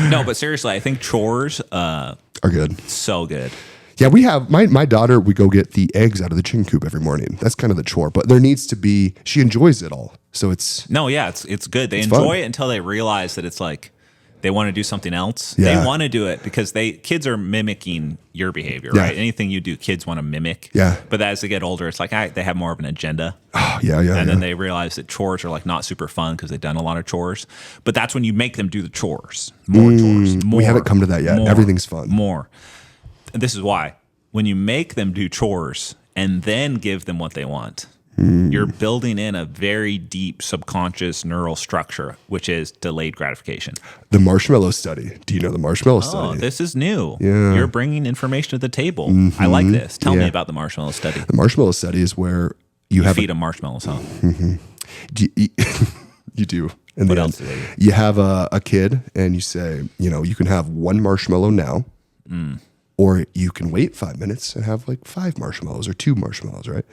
No, but seriously, I think chores, Are good. so good. Yeah, we have my daughter, we go get the eggs out of the chicken coop every morning. That's kind of the chore. But there needs to be, she enjoys it all. So it's, No, yeah, it's good. They It's enjoy fun. it until they realize that it's like they want to do something else. Yeah. They want to do it because kids are mimicking your behavior, Yeah. right? Anything you do, kids want to mimic. Yeah. But as they get older, it's like they have more of an agenda. oh, yeah. And then they realize that chores are like not super fun because they've done a lot of chores. But that's when you make them do the chores. More chores. More, we haven't come to that yet. more, Everything's fun. More. And this is why. When you make them do chores and then give them what they want, you're building in a very deep subconscious neural structure, which is delayed gratification. The marshmallow study. Do you know the marshmallow Oh, study? this is new. Yeah. You're bringing information to the table. I like this. Tell me Yeah. about the marshmallow study. The marshmallow study is where you have Feed them marshmallows, huh? you do. And What then else do they do? you have a kid and you say, you can have one marshmallow now, or you can wait 5 minutes and have like 5 marshmallows or 2 marshmallows, right?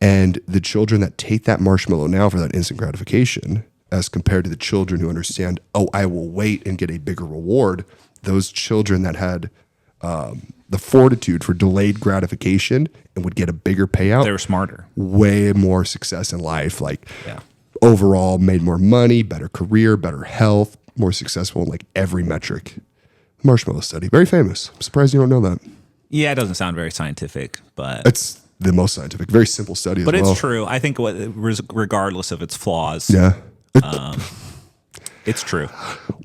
And the children that take that marshmallow now for that instant gratification, as compared to the children who understand, oh, I will wait and get a bigger reward, those children that had the fortitude for delayed gratification and would get a bigger payout, They were smarter. way more success in life. Like Yeah. overall made more money, better career, better health, more successful in like every metric. Marshmallow study, very famous. I'm surprised you don't know that. Yeah, it doesn't sound very scientific, but It's the most scientific, very simple study as it's well. true. I think regardless of its flaws, Yeah. it's true.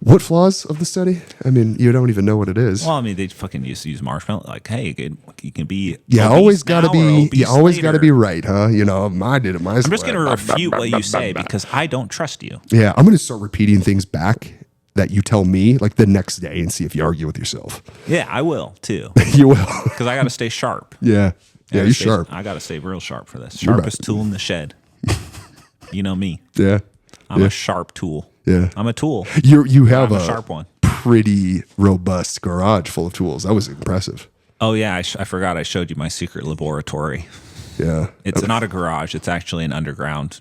What flaws of the study? I mean, you don't even know what it is. Well, I mean, they fucking used to use marshmallow. Like, hey, you can be You obese always got to now or be. obese You always later. got to be right, huh? I did it my I'm just going to refute what you say because I don't trust you. Yeah, I'm going to start repeating things back that you tell me like the next day and see if you argue with yourself. Yeah, I will too You will. because I got to stay sharp. Yeah. Yeah, you're sharp. I got to stay real sharp for this. You're Sharpest tool in the shed. You know me. Yeah. I'm Yeah. a sharp tool. Yeah. I'm a tool. You have I'm a sharp one. pretty robust garage full of tools. That was impressive. Oh yeah, I forgot I showed you my secret laboratory. Yeah. It's not a garage. It's actually an underground.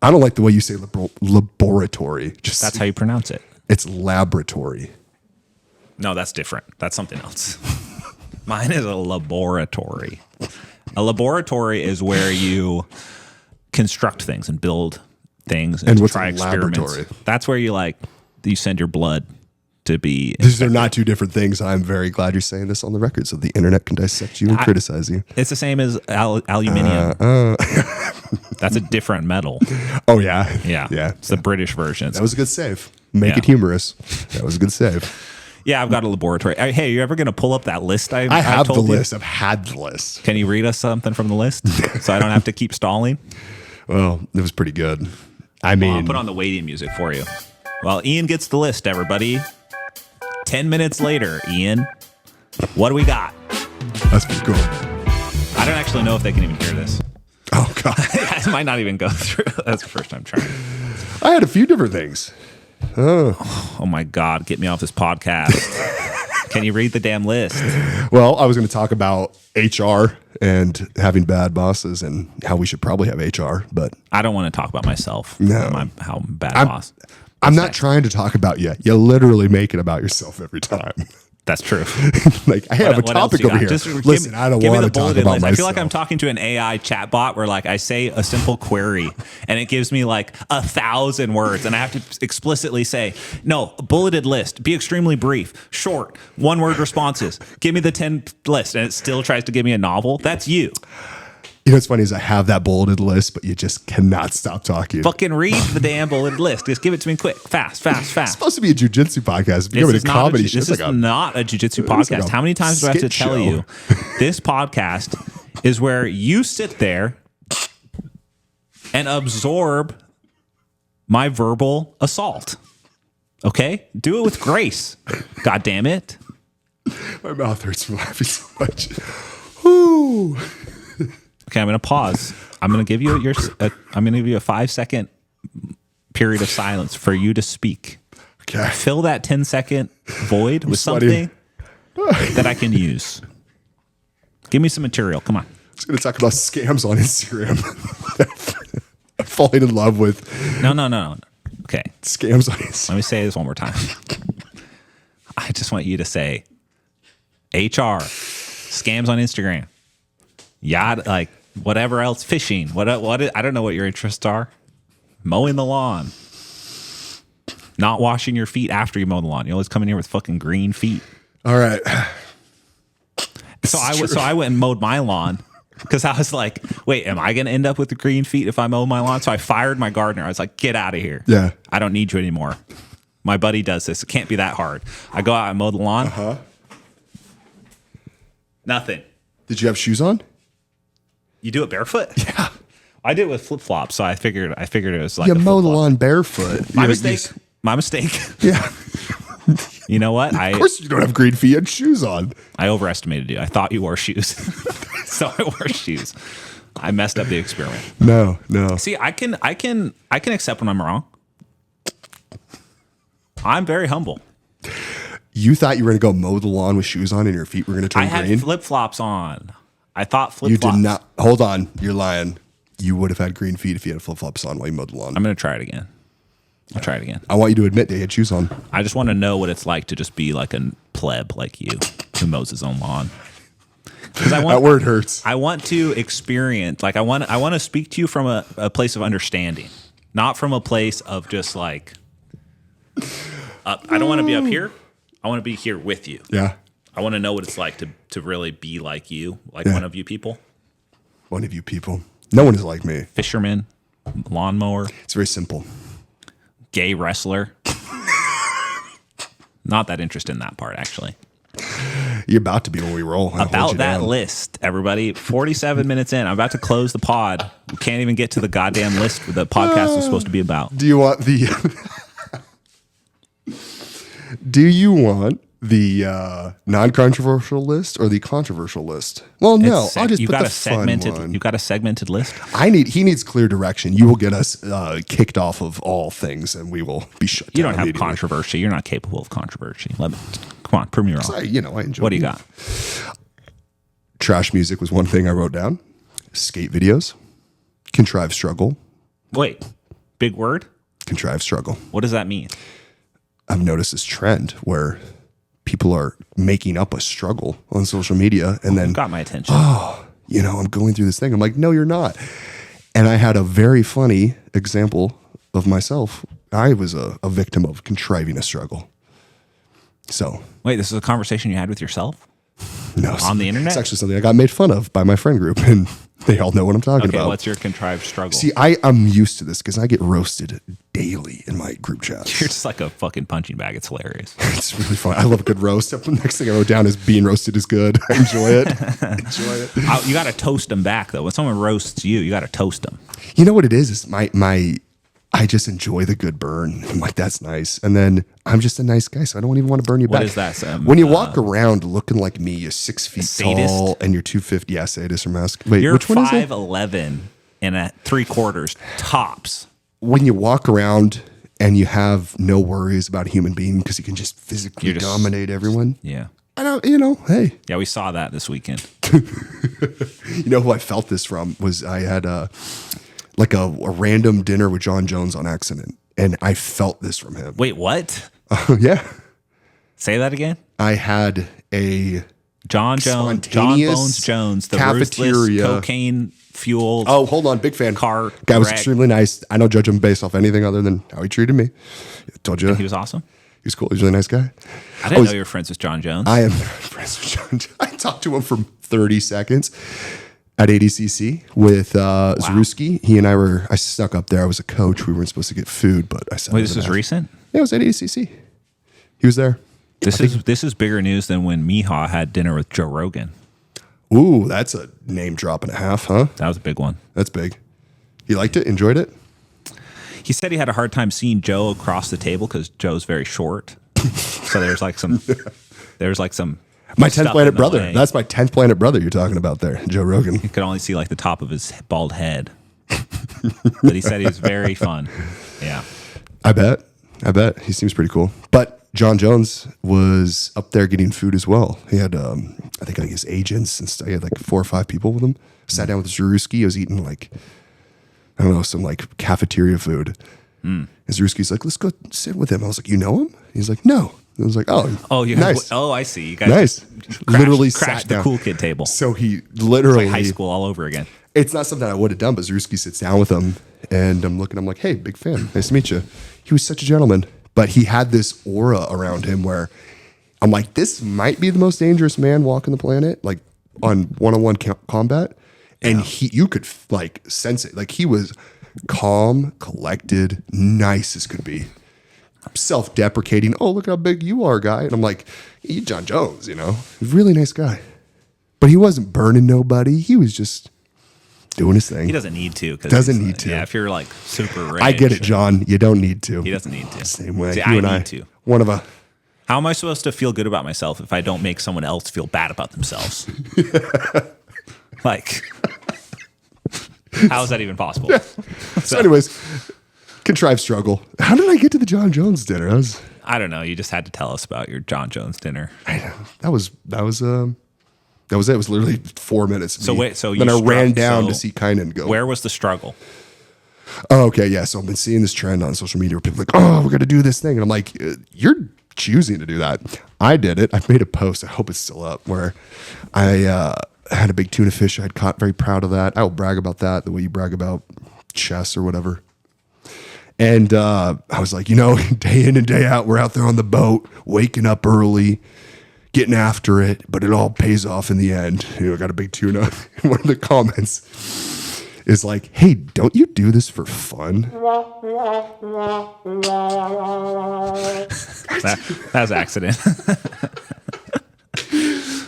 I don't like the way you say laboratory. Just That's how you pronounce it. it's laboratory. No, that's different. That's something else. Mine is a laboratory. A laboratory is where you construct things and build things and what's try a experiments. laboratory? That's where you send your blood to be. These are not two different things. I'm very glad you're saying this on the record so the internet can dissect you and criticize you. It's the same as aluminium. That's a different metal. Oh, yeah. Yeah. Yeah. It's the British version. That was a good save. Make Yeah. it humorous. That was a good save. Yeah, I've got a laboratory. Hey, you ever going to pull up that list I have the told you? list. I've had the list. Can you read us something from the list so I don't have to keep stalling? Well, it was pretty good. I I'll mean, put on the waiting music for you. Well, Ian gets the list, everybody. 10 minutes later, Ian, what do we got? that's pretty cool. I don't actually know if they can even hear this. Oh, God. I might not even go through. That's the first time trying. I had a few different things. Oh my God, get me off this podcast. Can you read the damn list? Well, I was going to talk about HR and having bad bosses and how we should probably have HR, but I don't want to talk about myself. No. How bad I'm- boss. I'm not trying to talk about you. You literally make it about yourself every time. That's true. Like, I have a What else topic you over got? here. Listen, I don't want to talk about myself. I feel like I'm talking to an AI chatbot where like I say a simple query and it gives me like 1,000 words and I have to explicitly say, no, bulleted list, be extremely brief, short, 1-word responses. Give me the 10 list and it still tries to give me a novel. That's you. You know what's funny is I have that bulleted list, but you just cannot stop talking. Fucking read the damn bulleted list. Just give it to me quick, fast. It's supposed to be a jujitsu podcast. Becoming a comedy show. This is not a jujitsu podcast. like a How many times do I have to skit tell show. you? This podcast is where you sit there and absorb my verbal assault. Okay? Do it with grace. God damn it. My mouth hurts from laughing so much. Whew. Okay, I'm going to pause. I'm going to give you I'm going to give you a 5-second period of silence for you to speak. Okay. Fill that 10-second void with sweating. something that I can use. Give me some material. Come on. I was going to talk about scams on Instagram. I'm falling in love with No. Okay. scams on Instagram. Let me say this one more time. I just want you to say HR, scams on Instagram. Yacht, like whatever else, fishing. What I don't know what your interests are. Mowing the lawn. Not washing your feet after you mow the lawn. You always come in here with fucking green feet. All right. So I went and mowed my lawn because I was like, wait, am I going to end up with the green feet if I mow my lawn? So I fired my gardener. I was like, get out of here. Yeah. I don't need you anymore. My buddy does this. It can't be that hard. I go out and mow the lawn. Uh-huh. Nothing. Did you have shoes on? You do it barefoot? Yeah. I did it with flip flops, so I figured it was like You a mow the flip-flop. lawn barefoot. My You- mistake. My mistake. Yeah. You know what? Of course you don't have green feet. You had shoes on. I overestimated you. I thought you wore shoes, so I wore shoes. I messed up the experiment. No. See, I can accept when I'm wrong. I'm very humble. You thought you were going to go mow the lawn with shoes on and your feet were going to I turn had green? flip flops on. I thought flip You flops. did not. Hold on. You're lying. You would have had green feet if you had flip flops on while you mowed the lawn. I'm gonna try it again. I'll try it again. I want you to admit that you had shoes on. I just want to know what it's like to just be like a pleb like you who mows his own lawn. Because That word hurts. I want to experience, like I want to speak to you from a place of understanding, not from a place of just like, I don't want to be up here. I want to be here with you. Yeah. I want to know what it's like to really be like you, like Yeah. one of you people. One of you people. No one is like me. Fisherman, lawnmower, It's very simple. gay wrestler. Not that interested in that part, actually. You're about to be when we roll. I'll hold About you that down. list, everybody. 47 minutes in. I'm about to close the pod. We can't even get to the goddamn list the podcast was supposed to be about. Do you want the non-controversial list or the controversial list? Well, no. I'll just You put got the a segmented. fun one. You got a segmented list. He needs clear direction. You will get us kicked off of all things, and we will be shut down. You don't have immediately. controversy. You're not capable of controversy. Come on, prove me wrong. I enjoy. What do you got? Trash music was one thing I wrote down. Skate videos, contrived struggle, Wait, big word. contrived struggle. What does that mean? I've noticed this trend where people are making up a struggle on social media, and then Got my attention. I'm going through this thing. I'm like, no, you're not. And I had a very funny example of myself. I was a victim of contriving a struggle. So, Wait, this is a conversation you had with yourself? no. On the internet? It's actually something I got made fun of by my friend group, and they all know what I'm talking Okay, about. what's your contrived struggle? See, I'm used to this because I get roasted daily in my group chats. You're just like a fucking punching bag. It's hilarious. It's really fun. I love a good roast. The next thing I wrote down is being roasted is good. I enjoy it. Enjoy it. You got to toast them back, though. When someone roasts you, you got to toast them. You know what it is? Is I just enjoy the good burn. I'm like, that's nice. And then I'm just a nice guy, so I don't even want to burn you What back. is that, Sam? When you walk around looking like me, you're 6 feet Sadist? tall and you're 250. Yeah, sadist or mask. Wait, You're which one is it? 5'11" and at 3/4 tops. When you walk around and you have no worries about a human being because you can just physically You're just- dominate everyone. Yeah. I don't, hey. Yeah, we saw that this weekend. You know who I felt this from was I had a random dinner with John Jones on accident, and I felt this from him. Wait, what? Yeah. Say that again? I had a John spontaneous Bones Jones, the cafeteria. ruthless cocaine fueled. Oh, hold on, big fan. Car guy was wreck. extremely nice. I don't judge him based off anything other than how he treated me. I told you He was awesome. he was cool. He's a really nice guy. I didn't know you were friends with John Jones. I am friends with John. I talked to him for 30 seconds at ADCC with Zaruski. He and I snuck up there. I was a coach. We weren't supposed to get food, but I said, Wait, this was recent? Yeah, it was at ADCC. He was there. This is bigger news than when Miha had dinner with Joe Rogan. Ooh, that's a name drop and a half, huh? That was a big one. That's big. He liked it? Enjoyed it? He said he had a hard time seeing Joe across the table because Joe's very short. So there's like some My 10th stuff planet in the brother. way. That's my 10th planet brother you're talking about there, Joe Rogan. You could only see like the top of his bald head. But he said he was very fun. Yeah. I bet. He seems pretty cool. But John Jones was up there getting food as well. He had, I think, like his agents and stuff. He had like 4 or 5 people with him. Sat down with Zaruski. I was eating like, I don't know, some like cafeteria food. And Zaruski's like, let's go sit with him. I was like, you know him? He's like, no. I was like, nice. Oh, I see. You guys Nice. Literally crashed sat the down. cool kid table. So he literally, Like high school all over again. it's not something I would have done, but Zaruski sits down with him and I'm like, hey, big fan. Nice to meet you. He was such a gentleman, but he had this aura around him where I'm like, this might be the most dangerous man walking the planet, like on one-on-one combat. And you could like sense it. Like he was calm, collected, nice as could be. Self-deprecating. Oh, look how big you are, guy. And I'm like, you John Jones, really nice guy. But he wasn't burning nobody. He was just doing his thing. He doesn't need to. Doesn't need to. Yeah, if you're like super rich. I get it, John. You don't need to. He doesn't need to. Same way. See, You I and need to. One of a. How am I supposed to feel good about myself if I don't make someone else feel bad about themselves? Like, how is that even possible? So, anyways, contrived struggle. How did I get to the John Jones dinner? I don't know. You just had to tell us about your John Jones dinner. That was it. It was literally 4 minutes. So wait, so then you I ran down so to see Kynan go. Where was the struggle? Oh, okay, yeah. So I've been seeing this trend on social media where people are like, oh, we're gonna do this thing, and I'm like, you're choosing to do that. I did it. I made a post. I hope it's still up where I had a big tuna fish I had caught. Very proud of that. I will brag about that the way you brag about chess or whatever. And I was like, day in and day out, we're out there on the boat, waking up early, getting after it, but it all pays off in the end. I got a big tuna. And one of the comments is like, hey, don't you do this for fun? That was an accident.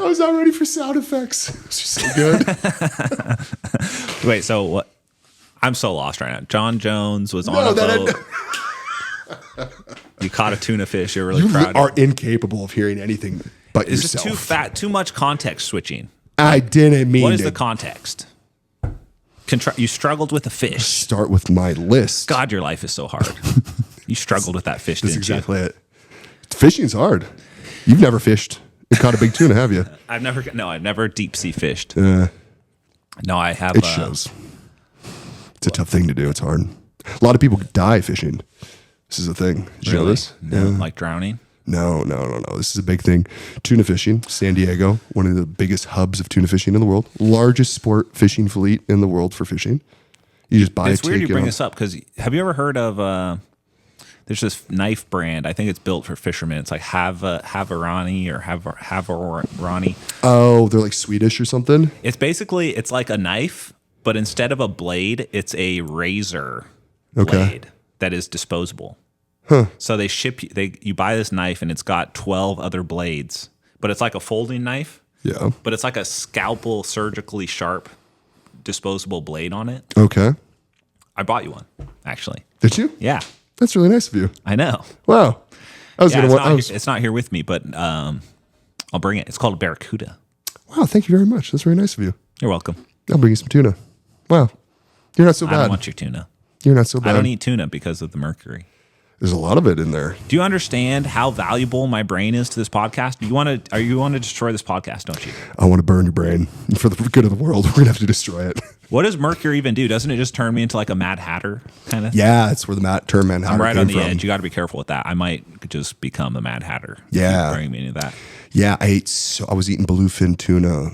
I was not ready for sound effects. It's just so good. Wait, so what? I'm so lost right now. John Jones was on a boat. You caught a tuna fish. You're really proud. You are incapable of hearing anything but Is yourself. this too fat? Too much context switching. I didn't mean What is to the context? You struggled with a fish. start with my list. God, your life is so hard. You struggled with that fish, That's didn't exactly it. Fishing's hard. You've never fished and caught a big tuna, have you? you? I've never deep sea fished. Uh, No, I have. it shows. It's a tough thing to do. It's hard. A lot of people die fishing. This is a thing. Did you know Really? this? No, like drowning. No. This is a big thing. Tuna fishing, San Diego, one of the biggest hubs of tuna fishing in the world. Largest sport fishing fleet in the world for fishing. You just buy It's a weird you ticket. bring this up because have you ever heard of? There's this knife brand. I think it's built for fishermen. It's like Havarani or Havarani. Oh, they're like Swedish or something? It's like a knife, but instead of a blade, it's a razor Okay. blade that is disposable. So they ship you buy this knife and it's got 12 other blades, but it's like a folding knife, Yeah. but it's like a scalpel, surgically sharp, disposable blade on it. Okay. I bought you one, actually. Did you? Yeah, That's really nice of you. I know. Wow. I was Yeah, gonna. it's not here with me, but I'll bring it. It's called a Barracuda. Wow. Thank you very much. That's very nice of you. You're welcome. I'll bring you some tuna. Wow. You're not so I don't bad. want your tuna. You're not so bad. I don't eat tuna because of the mercury. There's a lot of it in there. Do you understand how valuable my brain is to this podcast? You want to destroy this podcast, don't you? I want to burn your brain for the good of the world. We're gonna have to destroy it. What does Mercury even do? Doesn't it just turn me into like a Mad Hatter kind of? Yeah, it's where the term Mad Hatter I'm right came on the from. edge. You got to be careful with that. I might just become the Mad Hatter. Yeah. Bring me into that. Yeah, I was eating bluefin tuna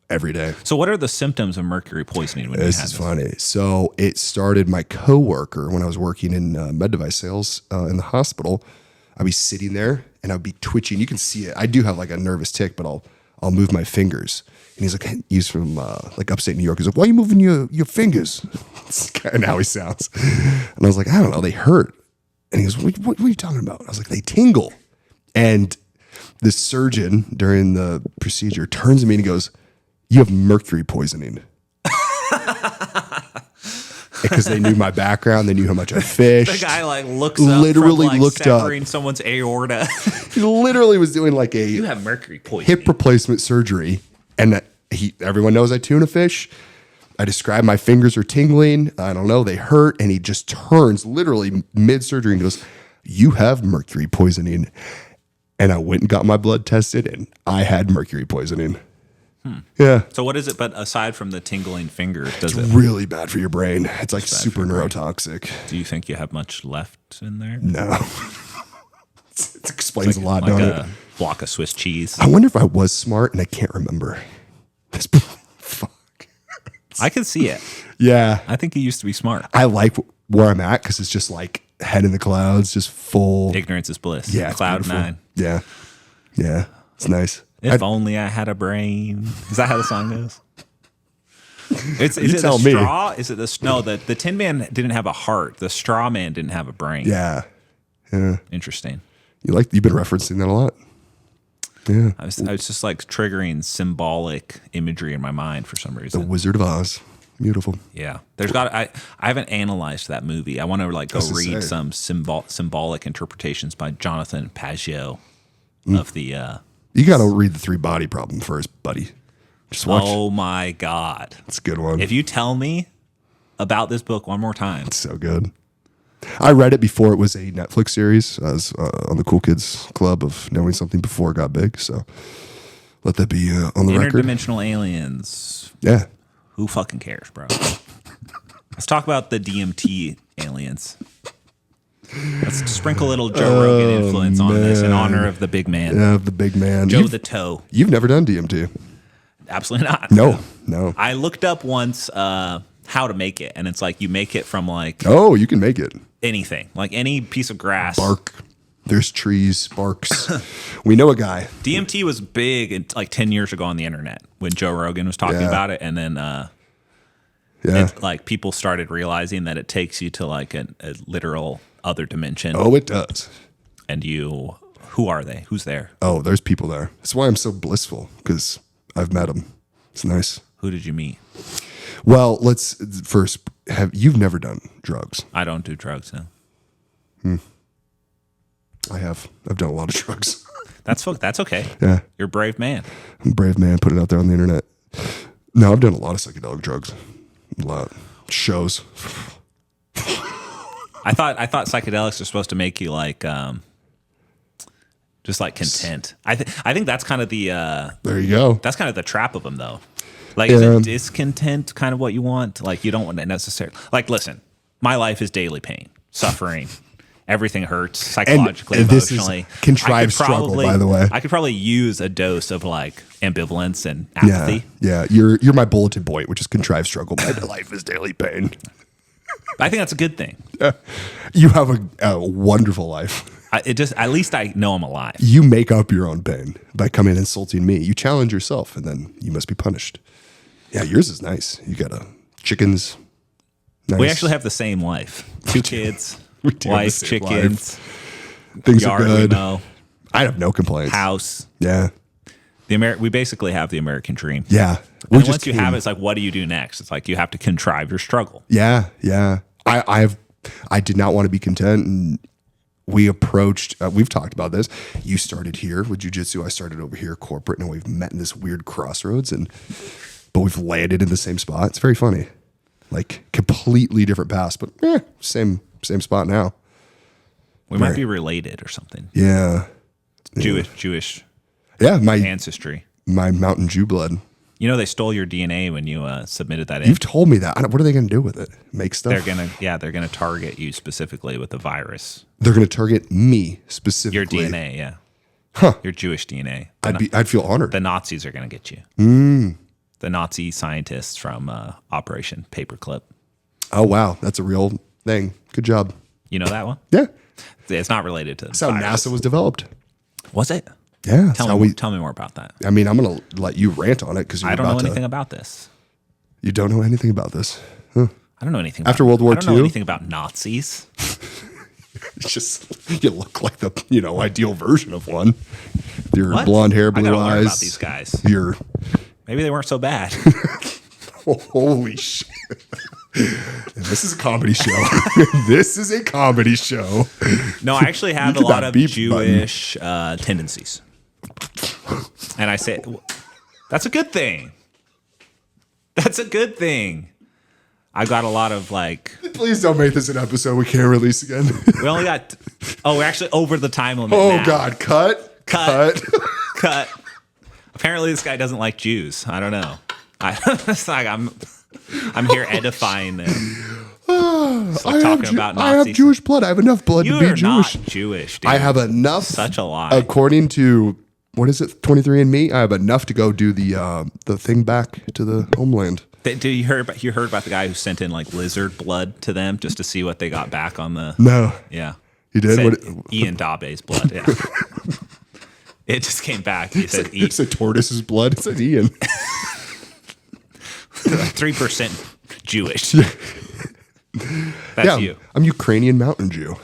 every day. So what are the symptoms of mercury poisoning when you had This this? is funny. So it started my coworker when I was working in med device sales in the hospital. I'd be sitting there and I'd be twitching. You can see it. I do have like a nervous tick, but I'll move my fingers. And he's like, he's from like upstate New York. He's like, why are you moving your fingers? That's kind of how he sounds. And I was like, I don't know. They hurt. And he goes, what are you talking about? I was like, they tingle. And the surgeon during the procedure turns to me and he goes, you have mercury poisoning. Because they knew my background, they knew how much I fished. The guy like looks literally up from, like, looked up. severing someone's aorta. He literally was doing like a You have mercury poisoning. hip replacement surgery, and everyone knows I tuna fish. I describe my fingers are tingling. I don't know, they hurt, and he just turns literally mid surgery and goes, "You have mercury poisoning." And I went and got my blood tested, and I had mercury poisoning. Yeah. So what is it? But aside from the tingling fingers, does It's it? really bad for your brain. It's like bad super for your brain. neurotoxic. Do you think you have much left in there? No. It explains a lot, Like don't a it? block of Swiss cheese. I wonder if I was smart and I can't remember. Fuck. I can see it. Yeah. I think you used to be smart. I like where I'm at because it's just like head in the clouds, just full. Ignorance is bliss. Yeah. it's Cloud beautiful. nine. Yeah. Yeah. It's nice. If only I had a brain. Is that how the song goes? Is You it tell the me. straw? Is it the Tin Man didn't have a heart. The straw man didn't have a brain. Yeah. Yeah. Interesting. You've been referencing that a lot. Yeah. I was just like triggering symbolic imagery in my mind for some The reason. Wizard of Oz. Beautiful. Yeah. I haven't analyzed that movie. I want to like go That's to read say. some symbolic interpretations by Jonathan Pageau of the You got to read the 3 Body Problem first, buddy. Just watch. Oh my God. It's a good one. If you tell me about this book one more time. It's so good. I read it before it was a Netflix series. I was on the Cool Kids Club of knowing something before it got big. So let that be on the record. Interdimensional aliens. Yeah. Who fucking cares, bro? Let's talk about the DMT aliens. Let's sprinkle a little Joe Rogan influence on this in honor of the big man. Yeah, the big man. Joe the Toe. You've never done DMT. Absolutely not. No. I looked up once how to make it, and it's like you make it from like Oh, you can make it. anything, like any piece of grass. Bark. There's trees, sparks. We know a guy. DMT was big like 10 years ago on the internet when Joe Rogan was talking Yeah. about it, and then Yeah. like people started realizing that it takes you to like a literal other dimension. Oh, it does. And who are they? Who's there? Oh, there's people there. That's why I'm so blissful, because I've met them. It's nice. Who did you meet? Well, let's first you've never done drugs. I don't do drugs now. I have. I've done a lot of drugs. That's okay. Yeah. You're a brave man. I'm a brave man, put it out there on the internet. No, I've done a lot of psychedelic drugs. A lot. Shows. I thought psychedelics are supposed to make you like just like content. I think that's kind of the There you go. that's kind of the trap of them though. Like Yeah. is it discontent kind of what you want? Like you don't want to necessarily like listen, my life is daily pain, suffering. Everything hurts psychologically, and this is emotionally. contrived struggle, by the way. I could probably use a dose of like ambivalence and apathy. Yeah. You're my bulletin point, which is contrived struggle. My life is daily pain. I think that's a good thing. You have a wonderful life. At least I know I'm alive. You make up your own pain by coming and insulting me. You challenge yourself, and then you must be punished. Yeah, yours is nice. You got chickens. Nice. We actually have the same life. 2 kids, We do have the wife, same chickens, Things yard are we good. mow, I have no complaints. house. Yeah. We basically have the American dream. Yeah. And once you have it, it's like, what do you do next? It's like you have to contrive your struggle. Yeah. I did not want to be content, and we approached. We've talked about this. You started here with jiu-jitsu. I started over here corporate, and we've met in this weird crossroads, but we've landed in the same spot. It's very funny, like completely different paths, but same spot now. We might be related or something. Yeah. Jewish Yeah, my ancestry. Mountain Jew blood. You know, they stole your DNA when you submitted that in. You've told me that. What are they going to do with it? Make stuff? They're gonna target you specifically with the virus. They're going to target me specifically. Your DNA, yeah. Huh. Your Jewish DNA. I'd feel honored. The Nazis are gonna get you. The Nazi scientists from Operation Paperclip. Oh, wow. That's a real thing. Good job. You know that one? Yeah. It's not related to. That's how NASA was developed. Was it? Yeah. Tell me more about that. I mean, I'm going to let you rant on it because I don't know anything about this. You don't know anything about this? Huh. I don't know anything After World War II? I don't know anything about Nazis. It's just, you look like the, ideal version of one. Your What? blonde hair, blue I gotta eyes. learn about these guys. Maybe they weren't so bad. Holy shit. This is a comedy show. This is a comedy show. No, I actually have a lot of Jewish tendencies. And I say, that's a good thing. That's a good thing. I got a lot of Please don't make this an episode we can't release again. we only got, we're actually over the time limit Oh, now. God. Cut. Cut. Apparently this guy doesn't like Jews. I don't know. It's like I'm here edifying them. It's like talking about Nazis. I have Jewish blood. I have enough blood to be You're Jewish. not Jewish, dude. I have enough. Such a lie. According to, what is it, 23andMe, I have enough to go do the thing back to the homeland. Did you heard about the guy who sent in lizard blood to them just to see what they got back on the? No. Yeah. You did? Ian Dabe's blood. Yeah. It just came back. He said, It's a tortoise's blood. It's an Ian. 3% Jewish. That's Yeah, you. I'm Ukrainian mountain Jew.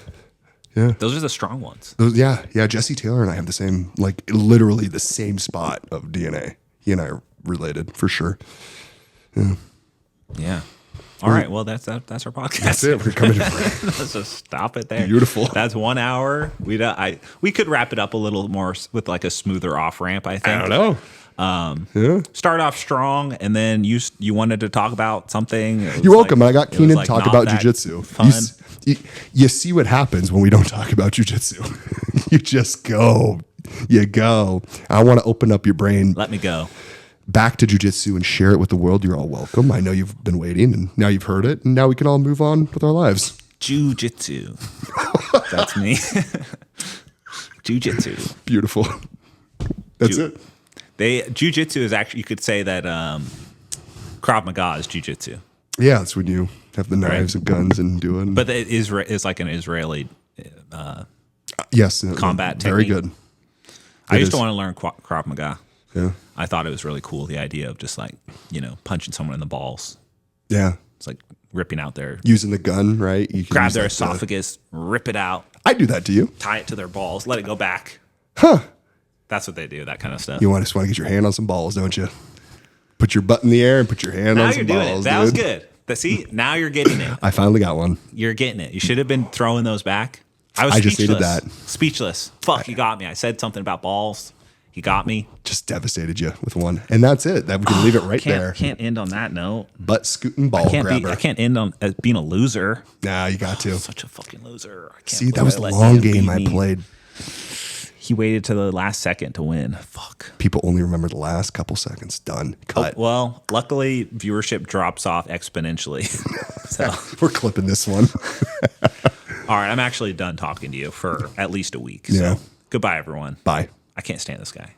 Yeah. Those are the strong ones. Yeah. Jesse Taylor and I have the same, literally the same spot of DNA. He and I are related for sure. Yeah. All right. Well, that's our podcast. That's it. We're coming. Let's just stop it there. Beautiful. That's 1 hour. We could wrap it up a little more with a smoother off ramp. I think. I don't know. Start off strong, and then you wanted to talk about something. You're welcome. I got Keenan to talk not about that jujitsu. fun. You see what happens when we don't talk about jujitsu. You just go. You go. I want to open up your brain. Let me go. Back to jujitsu and share it with the world. You're all welcome. I know you've been waiting, and now you've heard it, and now we can all move on with our lives. Jiu-jitsu. That's me. Jiu-jitsu. Beautiful. That's it. Jiu-jitsu is actually, you could say that Krav Maga is jiu-jitsu. Yeah, that's when you have the knives and guns and do it. But it is like an Israeli yes, combat very technique. good. I used to want to learn Krav Maga. Yeah. I thought it was really cool, the idea of just punching someone in the balls. Yeah. It's like ripping out their... Using the gun, right? You can grab use their esophagus, rip it out. I do that to you. Tie it to their balls, let it go back. Huh. That's what they do, that kind of stuff. You just want to get your hand on some balls, don't you? Put your butt in the air and put your hand on some balls. Now you're doing it. That was good. See, now you're getting it. I finally got one. You're getting it. You should have been throwing those back. I just needed that. Speechless. Fuck, you got me. I said something about balls. You got me. Just devastated you with one. And that's it. That we can leave it right there. Can't end on that note. Butt scooting ball grabber. I can't end on being a loser. Nah, you got to. Such a fucking loser. See, that was the long game I played. He waited to the last second to win. Fuck. People only remember the last couple seconds. Done. Cut. Oh, well, luckily, viewership drops off exponentially. So we're clipping this one. All right, I'm actually done talking to you for at least a week. Yeah. So goodbye, everyone. Bye. I can't stand this guy.